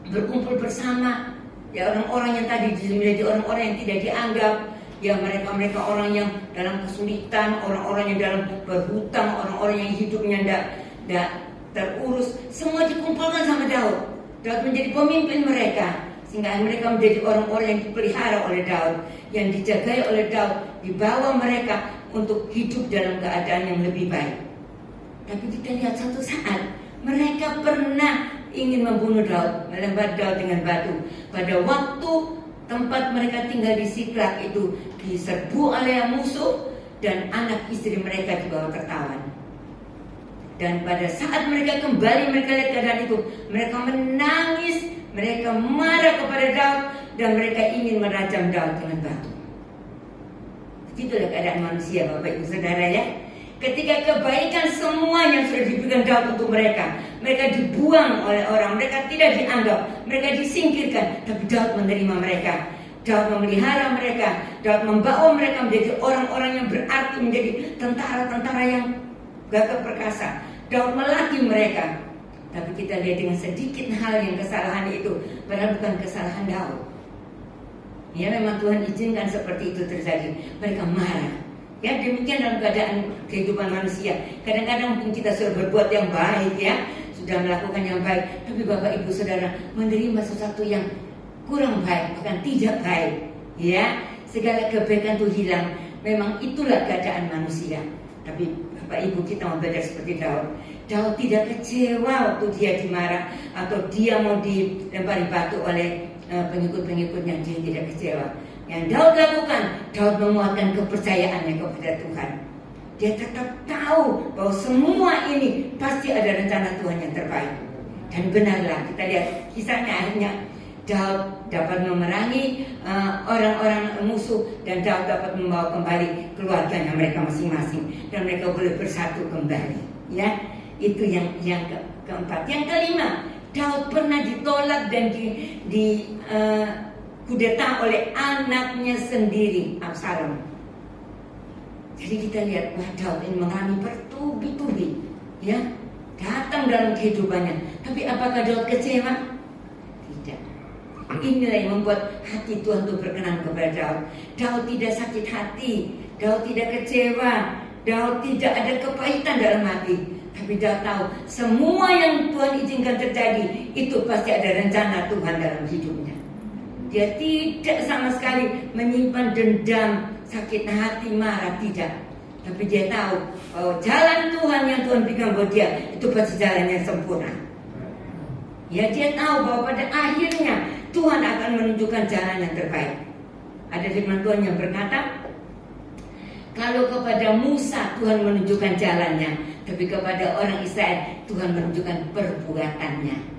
berkumpul bersama. Ya, orang-orang yang tadi menjadi orang-orang yang tidak dianggap. Ya, mereka orang yang dalam kesulitan, orang-orang yang dalam berhutang, orang-orang yang hidupnya tidak terurus, semua dikumpulkan sama Daud. Daud menjadi pemimpin mereka, sehingga mereka menjadi orang-orang yang dipelihara oleh Daud, yang dijagai oleh Daud, dibawa mereka untuk hidup dalam keadaan yang lebih baik. Tapi kita lihat satu saat mereka pernah ingin membunuh Daud, melempar Daud dengan batu. Pada waktu tempat mereka tinggal di Siklag itu diserbu oleh musuh, dan anak istri mereka dibawa tertawan. Dan pada saat mereka kembali, mereka lihat keadaan itu, mereka menangis, mereka marah kepada Daud, dan mereka ingin merajam Daud dengan batu. Begitulah keadaan manusia, Bapak Ibu Saudara, ya. Ketika kebaikan semua yang sudah diberikan Daud untuk mereka dibuang oleh orang, mereka tidak dianggap, mereka disingkirkan, tapi Daud menerima mereka. Daud memelihara mereka, Daud membawa mereka menjadi orang-orang yang berarti, menjadi tentara-tentara yang gagah perkasa. Daud melatih mereka. Tapi kita lihat dengan sedikit hal yang kesalahan itu, padahal bukan kesalahan Daud. Ya, memang Tuhan izinkan seperti itu terjadi. Mereka marah. Ya, demikian dalam keadaan kehidupan manusia. Kadang-kadang mungkin kita sudah berbuat yang baik, ya, sudah melakukan yang baik, tapi Bapak Ibu Saudara menerima sesuatu yang kurang baik, bahkan tidak baik, ya. Segala kebaikan itu hilang. Memang itulah keadaan manusia. Tapi Bapak Ibu, kita mau belajar seperti Daud. Daud tidak kecewa waktu dia dimarah atau dia mau dilempari batu oleh pengikut-pengikutnya. Dia tidak kecewa. Yang Daud lakukan, Daud menguatkan kepercayaannya kepada Tuhan. Dia tetap tahu bahwa semua ini pasti ada rencana Tuhan yang terbaik. Dan benarlah, kita lihat kisahnya, akhirnya Daud dapat memerangi orang-orang musuh, dan Daud dapat membawa kembali keluarganya mereka masing-masing, dan mereka boleh bersatu kembali. Ya, itu yang keempat. Yang kelima, Daud pernah ditolak dan kudeta oleh anaknya sendiri, Absalom. Jadi kita lihat, Daud ini mengalami bertubi-tubi, ya, datang dalam kehidupannya. Tapi apakah Daud kecewa? Tidak. Inilah yang membuat hati Tuhan itu berkenan kepada Daud. Daud tidak sakit hati, Daud tidak kecewa, Daud tidak ada kepahitan dalam hati. Tapi Daud tahu semua yang Tuhan izinkan terjadi itu pasti ada rencana Tuhan dalam hidupnya. Dia tidak sama sekali menyimpan dendam, sakit hati, marah, tidak. Tapi dia tahu bahwa jalan Tuhan yang Tuhan berikan buat dia itu pasti jalan yang sempurna. Ya, dia tahu bahwa pada akhirnya Tuhan akan menunjukkan jalan yang terbaik. Ada firman Tuhan yang berkata, kalau kepada Musa Tuhan menunjukkan jalannya, tapi kepada orang Israel Tuhan menunjukkan perbuatannya.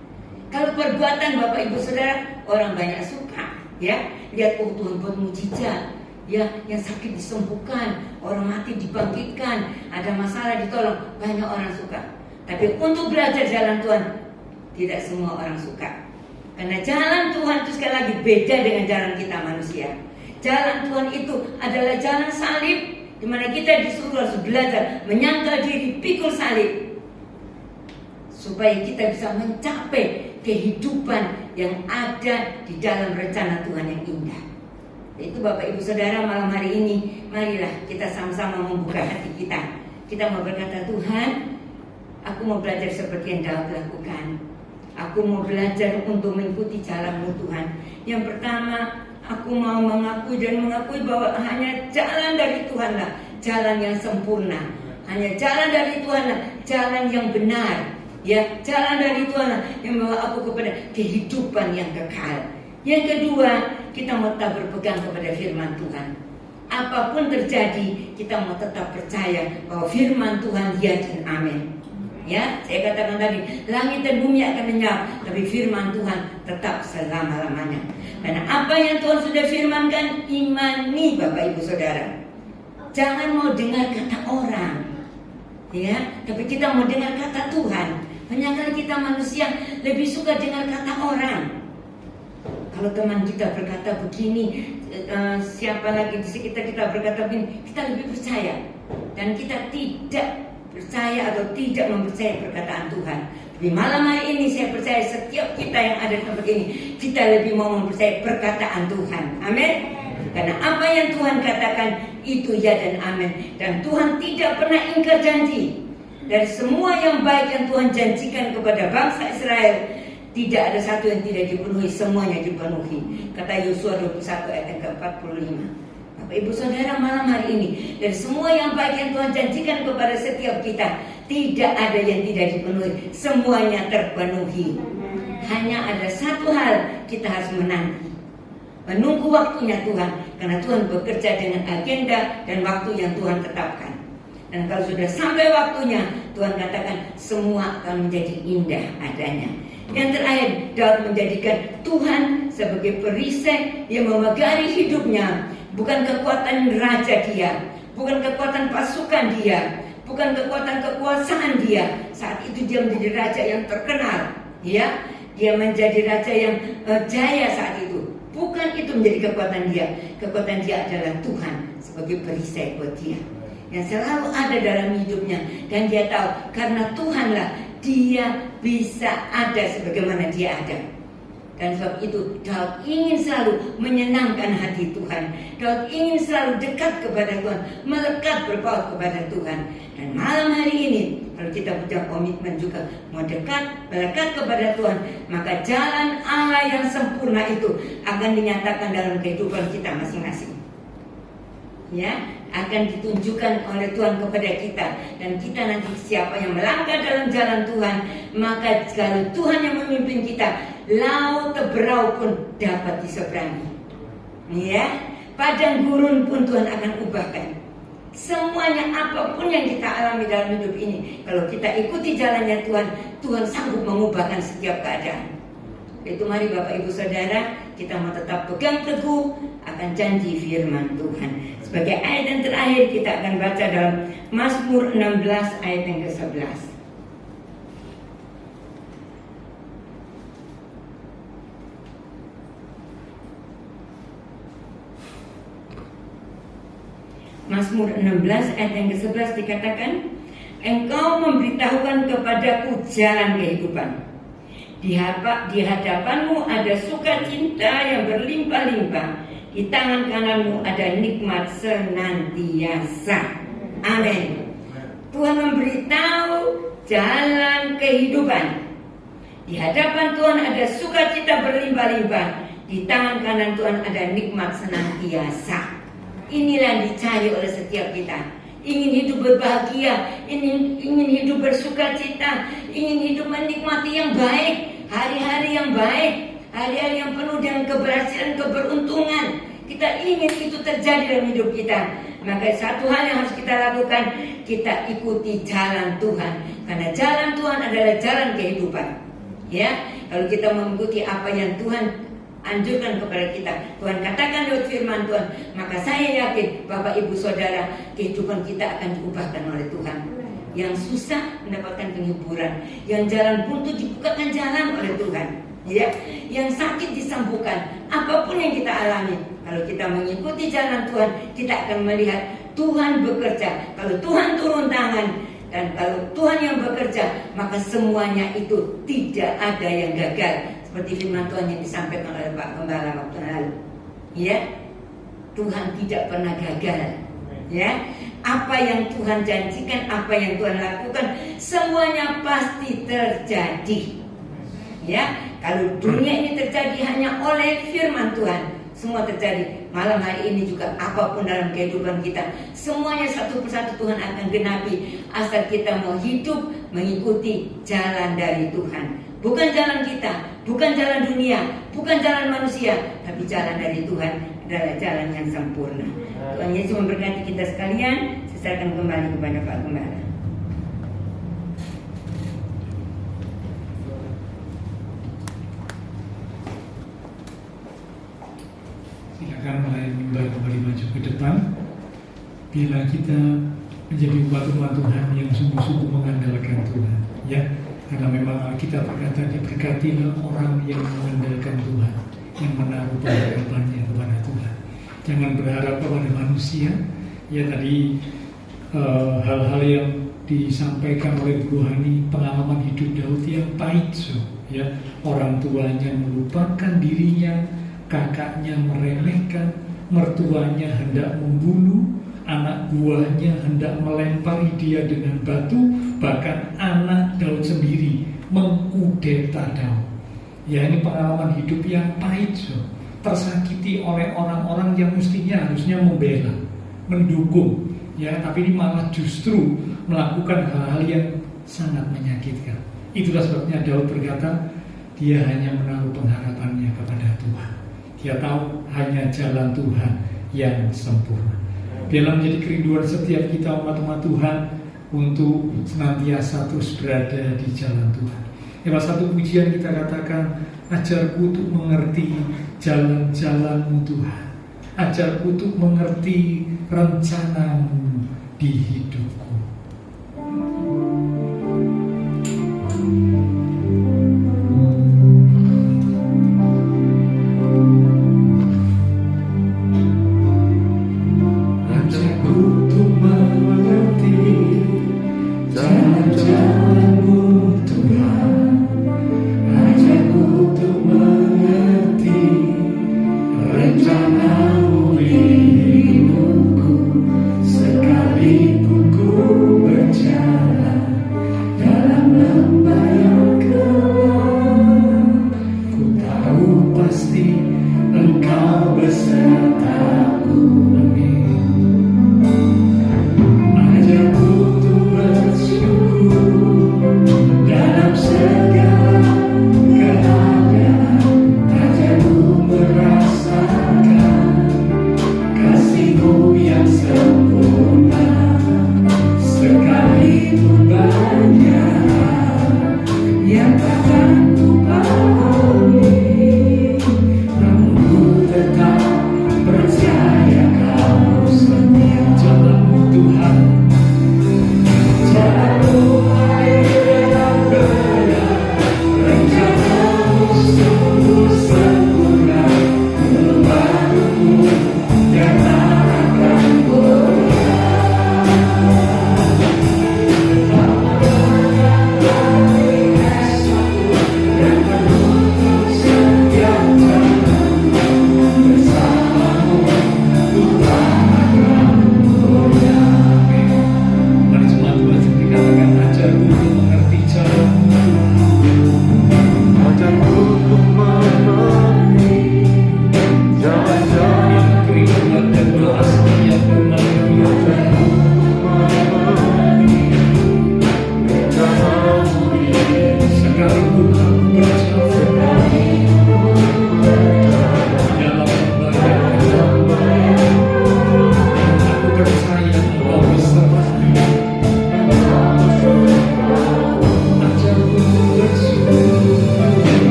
Kalau perbuatan Bapak Ibu Saudara, orang banyak suka, ya, lihat, oh Tuhan buat mujizat, Ya, yang sakit disembuhkan, orang mati dibangkitkan, ada masalah ditolong, banyak orang suka. Tapi untuk belajar jalan Tuhan, tidak semua orang suka. Karena jalan Tuhan itu sekali lagi beda dengan jalan kita manusia. Jalan Tuhan itu adalah jalan salib, di mana kita disuruh harus belajar menyangkal diri, pikul salib, supaya kita bisa mencapai kehidupan yang ada di dalam rencana Tuhan yang indah. Itu Bapak Ibu Saudara, malam hari ini marilah kita sama-sama membuka hati kita. Kita mau berkata, Tuhan, aku mau belajar seperti yang Daud lakukan. Aku mau belajar untuk mengikuti jalan-Mu Tuhan. Yang pertama, aku mau mengakui bahwa hanya jalan dari Tuhanlah jalan yang sempurna. Hanya jalan dari Tuhanlah jalan yang benar. Ya, jalan dari Tuhanlah yang membawa aku kepada kehidupan yang kekal. Yang kedua, kita mau tetap berpegang kepada firman Tuhan. Apapun terjadi, kita mau tetap percaya bahwa firman Tuhan ya dan amin. Ya, saya katakan tadi, langit dan bumi akan lenyap, tapi firman Tuhan tetap selama-lamanya. Karena apa yang Tuhan sudah firmankan, imani Bapak Ibu Saudara. Jangan mau dengar kata orang, ya, tapi kita mau dengar kata Tuhan. Banyak kita manusia lebih suka dengar kata orang. Kalau teman kita berkata begini, siapa lagi di sekitar kita berkata begini, kita lebih percaya. Dan kita tidak percaya atau tidak mempercayai perkataan Tuhan. Di malam hari ini saya percaya setiap kita yang ada di tempat ini, kita lebih mau mempercayai perkataan Tuhan. Amin. Karena apa yang Tuhan katakan itu ya dan amin. Dan Tuhan tidak pernah ingkar janji. Dari semua yang baik yang Tuhan janjikan kepada bangsa Israel, tidak ada satu yang tidak dipenuhi, semuanya dipenuhi. Kata Yosua 21 ayat yang ke-45. Bapak Ibu Saudara, malam hari ini, dari semua yang baik yang Tuhan janjikan kepada setiap kita, tidak ada yang tidak dipenuhi, semuanya terpenuhi. Hanya ada satu hal, kita harus menanti, menunggu waktunya Tuhan. Karena Tuhan bekerja dengan agenda dan waktu yang Tuhan tetapkan. Dan kalau sudah sampai waktunya, Tuhan katakan semua akan menjadi indah adanya. Yang terakhir, Daud menjadikan Tuhan sebagai perisai yang memagari hidupnya. Bukan kekuatan raja dia, bukan kekuatan pasukan dia, bukan kekuatan kekuasaan dia. Saat itu dia menjadi raja yang terkenal, ya. Dia menjadi raja yang jaya saat itu. Bukan itu menjadi kekuatan dia. Kekuatan dia adalah Tuhan sebagai perisai buat dia, yang selalu ada dalam hidupnya. Dan dia tahu karena Tuhanlah dia bisa ada sebagaimana dia ada. Dan sebab itu Daud ingin selalu menyenangkan hati Tuhan. Daud ingin selalu dekat kepada Tuhan, melekat berpaut kepada Tuhan. Dan malam hari ini, kalau kita punya komitmen juga mau dekat, melekat kepada Tuhan, maka jalan Allah yang sempurna itu akan dinyatakan dalam kehidupan kita masing-masing. Ya, akan ditunjukkan oleh Tuhan kepada kita. Dan kita nanti siapa yang melangkah dalam jalan Tuhan, maka kalau Tuhan yang memimpin kita, laut teberau pun dapat diseberangi. Ya, padang gurun pun Tuhan akan ubahkan. Semuanya apapun yang kita alami dalam hidup ini, kalau kita ikuti jalannya Tuhan, Tuhan sanggup mengubahkan setiap keadaan. Itu mari Bapak Ibu Saudara, kita mau tetap pegang teguh akan janji firman Tuhan. Sebagai ayat yang terakhir kita akan baca dalam Mazmur 16 ayat yang ke-11. Mazmur 16 ayat yang ke-11 dikatakan, Engkau memberitahukan kepadaku jalan kehidupan. Di hadapanmu ada sukacita yang berlimpah-limpah. Di tangan kananmu ada nikmat senantiasa. Amin. Tuhan memberitahu jalan kehidupan. Di hadapan Tuhan ada sukacita berlimpah-limpah. Di tangan kanan Tuhan ada nikmat senantiasa. Inilah yang dicari oleh setiap kita. Ingin hidup berbahagia, ingin hidup bersukacita, ingin hidup menikmati yang baik, hari-hari yang baik, hari-hari yang penuh dengan keberhasilan, keberuntungan. Kita ingin itu terjadi dalam hidup kita. Maka satu hal yang harus kita lakukan, kita ikuti jalan Tuhan. Karena jalan Tuhan adalah jalan kehidupan. Ya, kalau kita mengikuti apa yang Tuhan anjurkan kepada kita. Tuhan katakan lewat firman Tuhan, maka saya yakin Bapak Ibu Saudara, kehidupan kita akan diubahkan oleh Tuhan. Yang susah mendapatkan penghiburan, yang jalan buntu dibukakan jalan oleh Tuhan, ya. Yang sakit disembuhkan. Apapun yang kita alami, kalau kita mengikuti jalan Tuhan, kita akan melihat Tuhan bekerja. Kalau Tuhan turun tangan dan kalau Tuhan yang bekerja, maka semuanya itu tidak ada yang gagal. Seperti firman Tuhan yang disampaikan oleh Pak Gembala waktu lalu, ya. Tuhan tidak pernah gagal, ya. Apa yang Tuhan janjikan, apa yang Tuhan lakukan, semuanya pasti terjadi, ya. Kalau dunia ini terjadi hanya oleh firman Tuhan, semua terjadi. Malam hari ini juga apapun dalam kehidupan kita, semuanya satu persatu Tuhan akan genapi, asal kita mau hidup mengikuti jalan dari Tuhan. Bukan jalan kita, bukan jalan dunia, bukan jalan manusia, tapi jalan dari Tuhan adalah jalan yang sempurna. Tuhan Yesus memberkati kita sekalian. Saya akan kembali kepada Pak Gembala. Silakan melayani mimbar kembali maju ke depan. Bila kita menjadi umat-umat Tuhan yang sungguh-sungguh mengandalkan Tuhan, ya, karena memang kita berkata diberkatilah orang yang mengandalkan Tuhan, yang menaruh pengharapannya kepada Tuhan. Jangan berharap kepada manusia. Ya, tadi hal-hal yang disampaikan oleh Bu Hani, pengalaman hidup Daud yang pahit, ya, orang tuanya melupakan dirinya, kakaknya meremehkan, mertuanya hendak membunuh, anak buahnya hendak melempari dia dengan batu, bahkan anak Daud sendiri mengkudeta Daud. Ya, ini pengalaman hidup yang pahit, tersakiti oleh orang-orang yang mestinya harusnya membela, mendukung, ya, tapi ini malah justru melakukan hal-hal yang sangat menyakitkan. Itulah sebabnya Daud berkata, dia hanya menaruh pengharapannya kepada Tuhan. Dia tahu hanya jalan Tuhan yang sempurna. Biarlah menjadi kerinduan setiap kita umat-umat Tuhan untuk senantiasa terus berada di jalan Tuhan. Lewat satu pujian kita katakan, ajarku untuk mengerti jalan-jalan-Mu Tuhan. Ajarku untuk mengerti rencana-Mu di hidupku. Ajarku untuk mengerti jalan-jalan-Mu Tuhan. Ajarku untuk mengerti rencana-Mu di hidupku. Sekalipun ku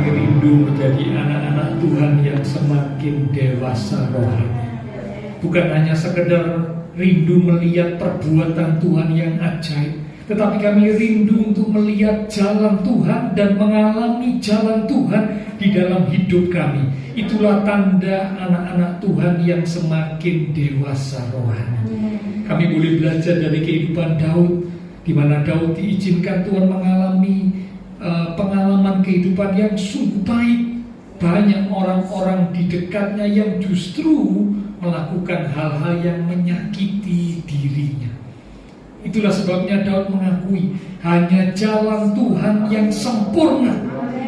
kami rindu menjadi anak-anak Tuhan yang semakin dewasa rohani. Bukan hanya sekedar rindu melihat perbuatan Tuhan yang ajaib, tetapi kami rindu untuk melihat jalan Tuhan dan mengalami jalan Tuhan di dalam hidup kami. Itulah tanda anak-anak Tuhan yang semakin dewasa rohani. Kami boleh belajar dari kehidupan Daud, di mana Daud diizinkan Tuhan mengalami pengalaman kehidupan yang sungguh baik. Banyak orang-orang di dekatnya yang justru melakukan hal-hal yang menyakiti dirinya. Itulah sebabnya Daud mengakui hanya jalan Tuhan yang sempurna.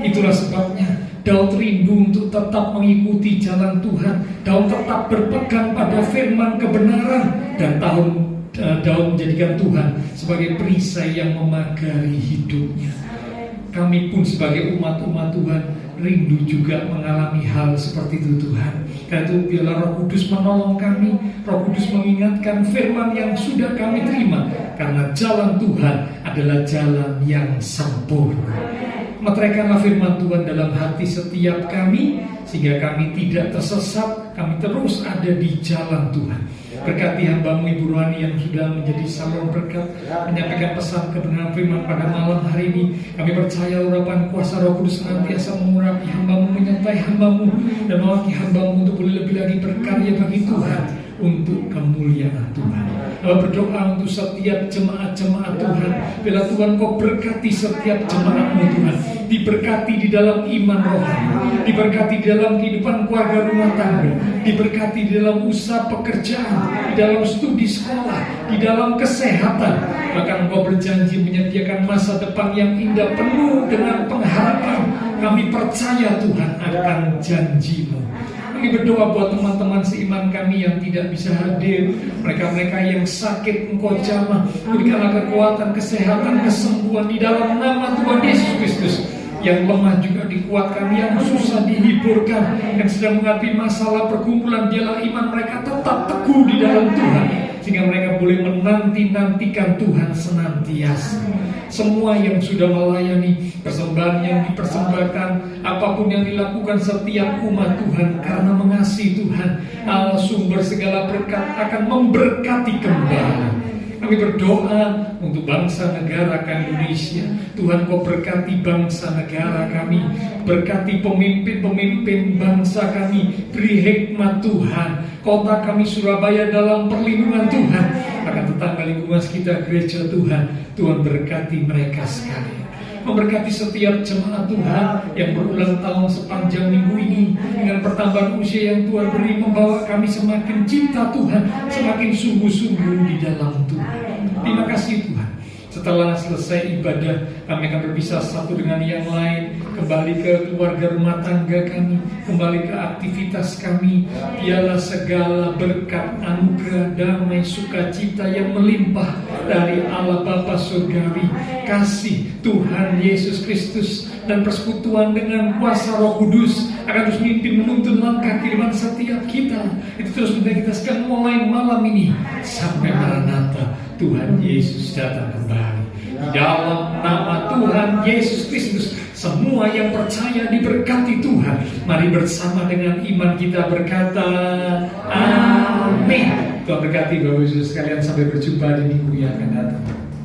Itulah sebabnya Daud rindu untuk tetap mengikuti jalan Tuhan. Daud tetap berpegang pada firman kebenaran, dan Daud menjadikan Tuhan sebagai perisai yang memagari hidupnya. Kami pun sebagai umat-umat Tuhan rindu juga mengalami hal seperti itu Tuhan. Karena itu biarlah Roh Kudus menolong kami, Roh Kudus mengingatkan firman yang sudah kami terima. Karena jalan Tuhan adalah jalan yang sempurna. Meteraikanlah firman Tuhan dalam hati setiap kami, sehingga kami tidak tersesat, kami terus ada di jalan Tuhan. Berkati hamba-Mu Ibu Rohani yang sudah menjadi saluran berkat, menyampaikan pesan kebenaran firman pada malam hari ini. Kami percaya urapan kuasa Roh Kudus senantiasa mengurapi hamba-Mu, menyertai hamba-Mu, dan mewakili hamba-Mu untuk boleh lebih lagi berkarya bagi Tuhan, untuk kemuliaan Tuhan. Berdoa untuk setiap jemaat-jemaat Tuhan. Bila Tuhan Kau berkati setiap jemaat-Mu Tuhan, diberkati di dalam iman rohani, diberkati di dalam kehidupan keluarga rumah tangga, diberkati di dalam usaha pekerjaan, di dalam studi sekolah, di dalam kesehatan. Bahkan Kau berjanji menyediakan masa depan yang indah penuh dengan pengharapan. Kami percaya Tuhan akan janji-Mu. Kami berdoa buat teman-teman seiman kami yang tidak bisa hadir, mereka-mereka yang sakit Engkau jamah, berikanlah kekuatan, kesehatan, kesembuhan di dalam nama Tuhan Yesus Kristus. Yang lemah juga dikuatkan, yang susah dihiburkan, yang sedang menghadapi masalah pergumulan, biarlah iman mereka tetap teguh di dalam Tuhan, sehingga mereka boleh menanti-nantikan Tuhan senantiasa. Semua yang sudah melayani, persembahan yang dipersembahkan, apapun yang dilakukan setiap umat Tuhan karena mengasihi Tuhan, Allah sumber segala berkat akan memberkati kembali. Kami berdoa untuk bangsa negara kami Indonesia. Tuhan Kau berkati bangsa negara kami, berkati pemimpin-pemimpin bangsa kami, beri hikmat Tuhan. Kota kami Surabaya dalam perlindungan Tuhan. Akan tetangga lingkungan sekitar gereja Tuhan, Tuhan berkati mereka sekalian. Memberkati setiap jemaat Tuhan yang berulang tahun sepanjang minggu ini, dengan pertambahan usia yang Tuhan beri, membawa kami semakin cinta Tuhan, semakin sungguh-sungguh di dalam Tuhan. Terima kasih Tuhan. Setelah selesai ibadah, kami akan berpisah satu dengan yang lain, kembali ke keluarga rumah tangga kami, kembali ke aktivitas kami. Biarlah segala berkat, anugerah, damai, sukacita yang melimpah dari Allah Bapa Surgawi, kasih Tuhan Yesus Kristus, dan persekutuan dengan kuasa Roh Kudus akan terus memimpin menuntun langkah kehidupan setiap kita. Itu terus menjadi kita sekarang mulai malam ini sampai Maranatha, Tuhan Yesus datang kembali. Di dalam nama Tuhan Yesus Kristus, semua yang percaya diberkati Tuhan. Mari bersama dengan iman kita berkata amin. Tuhan berkati Bapak Ibu sekalian, sampai berjumpa di minggu yang akan datang.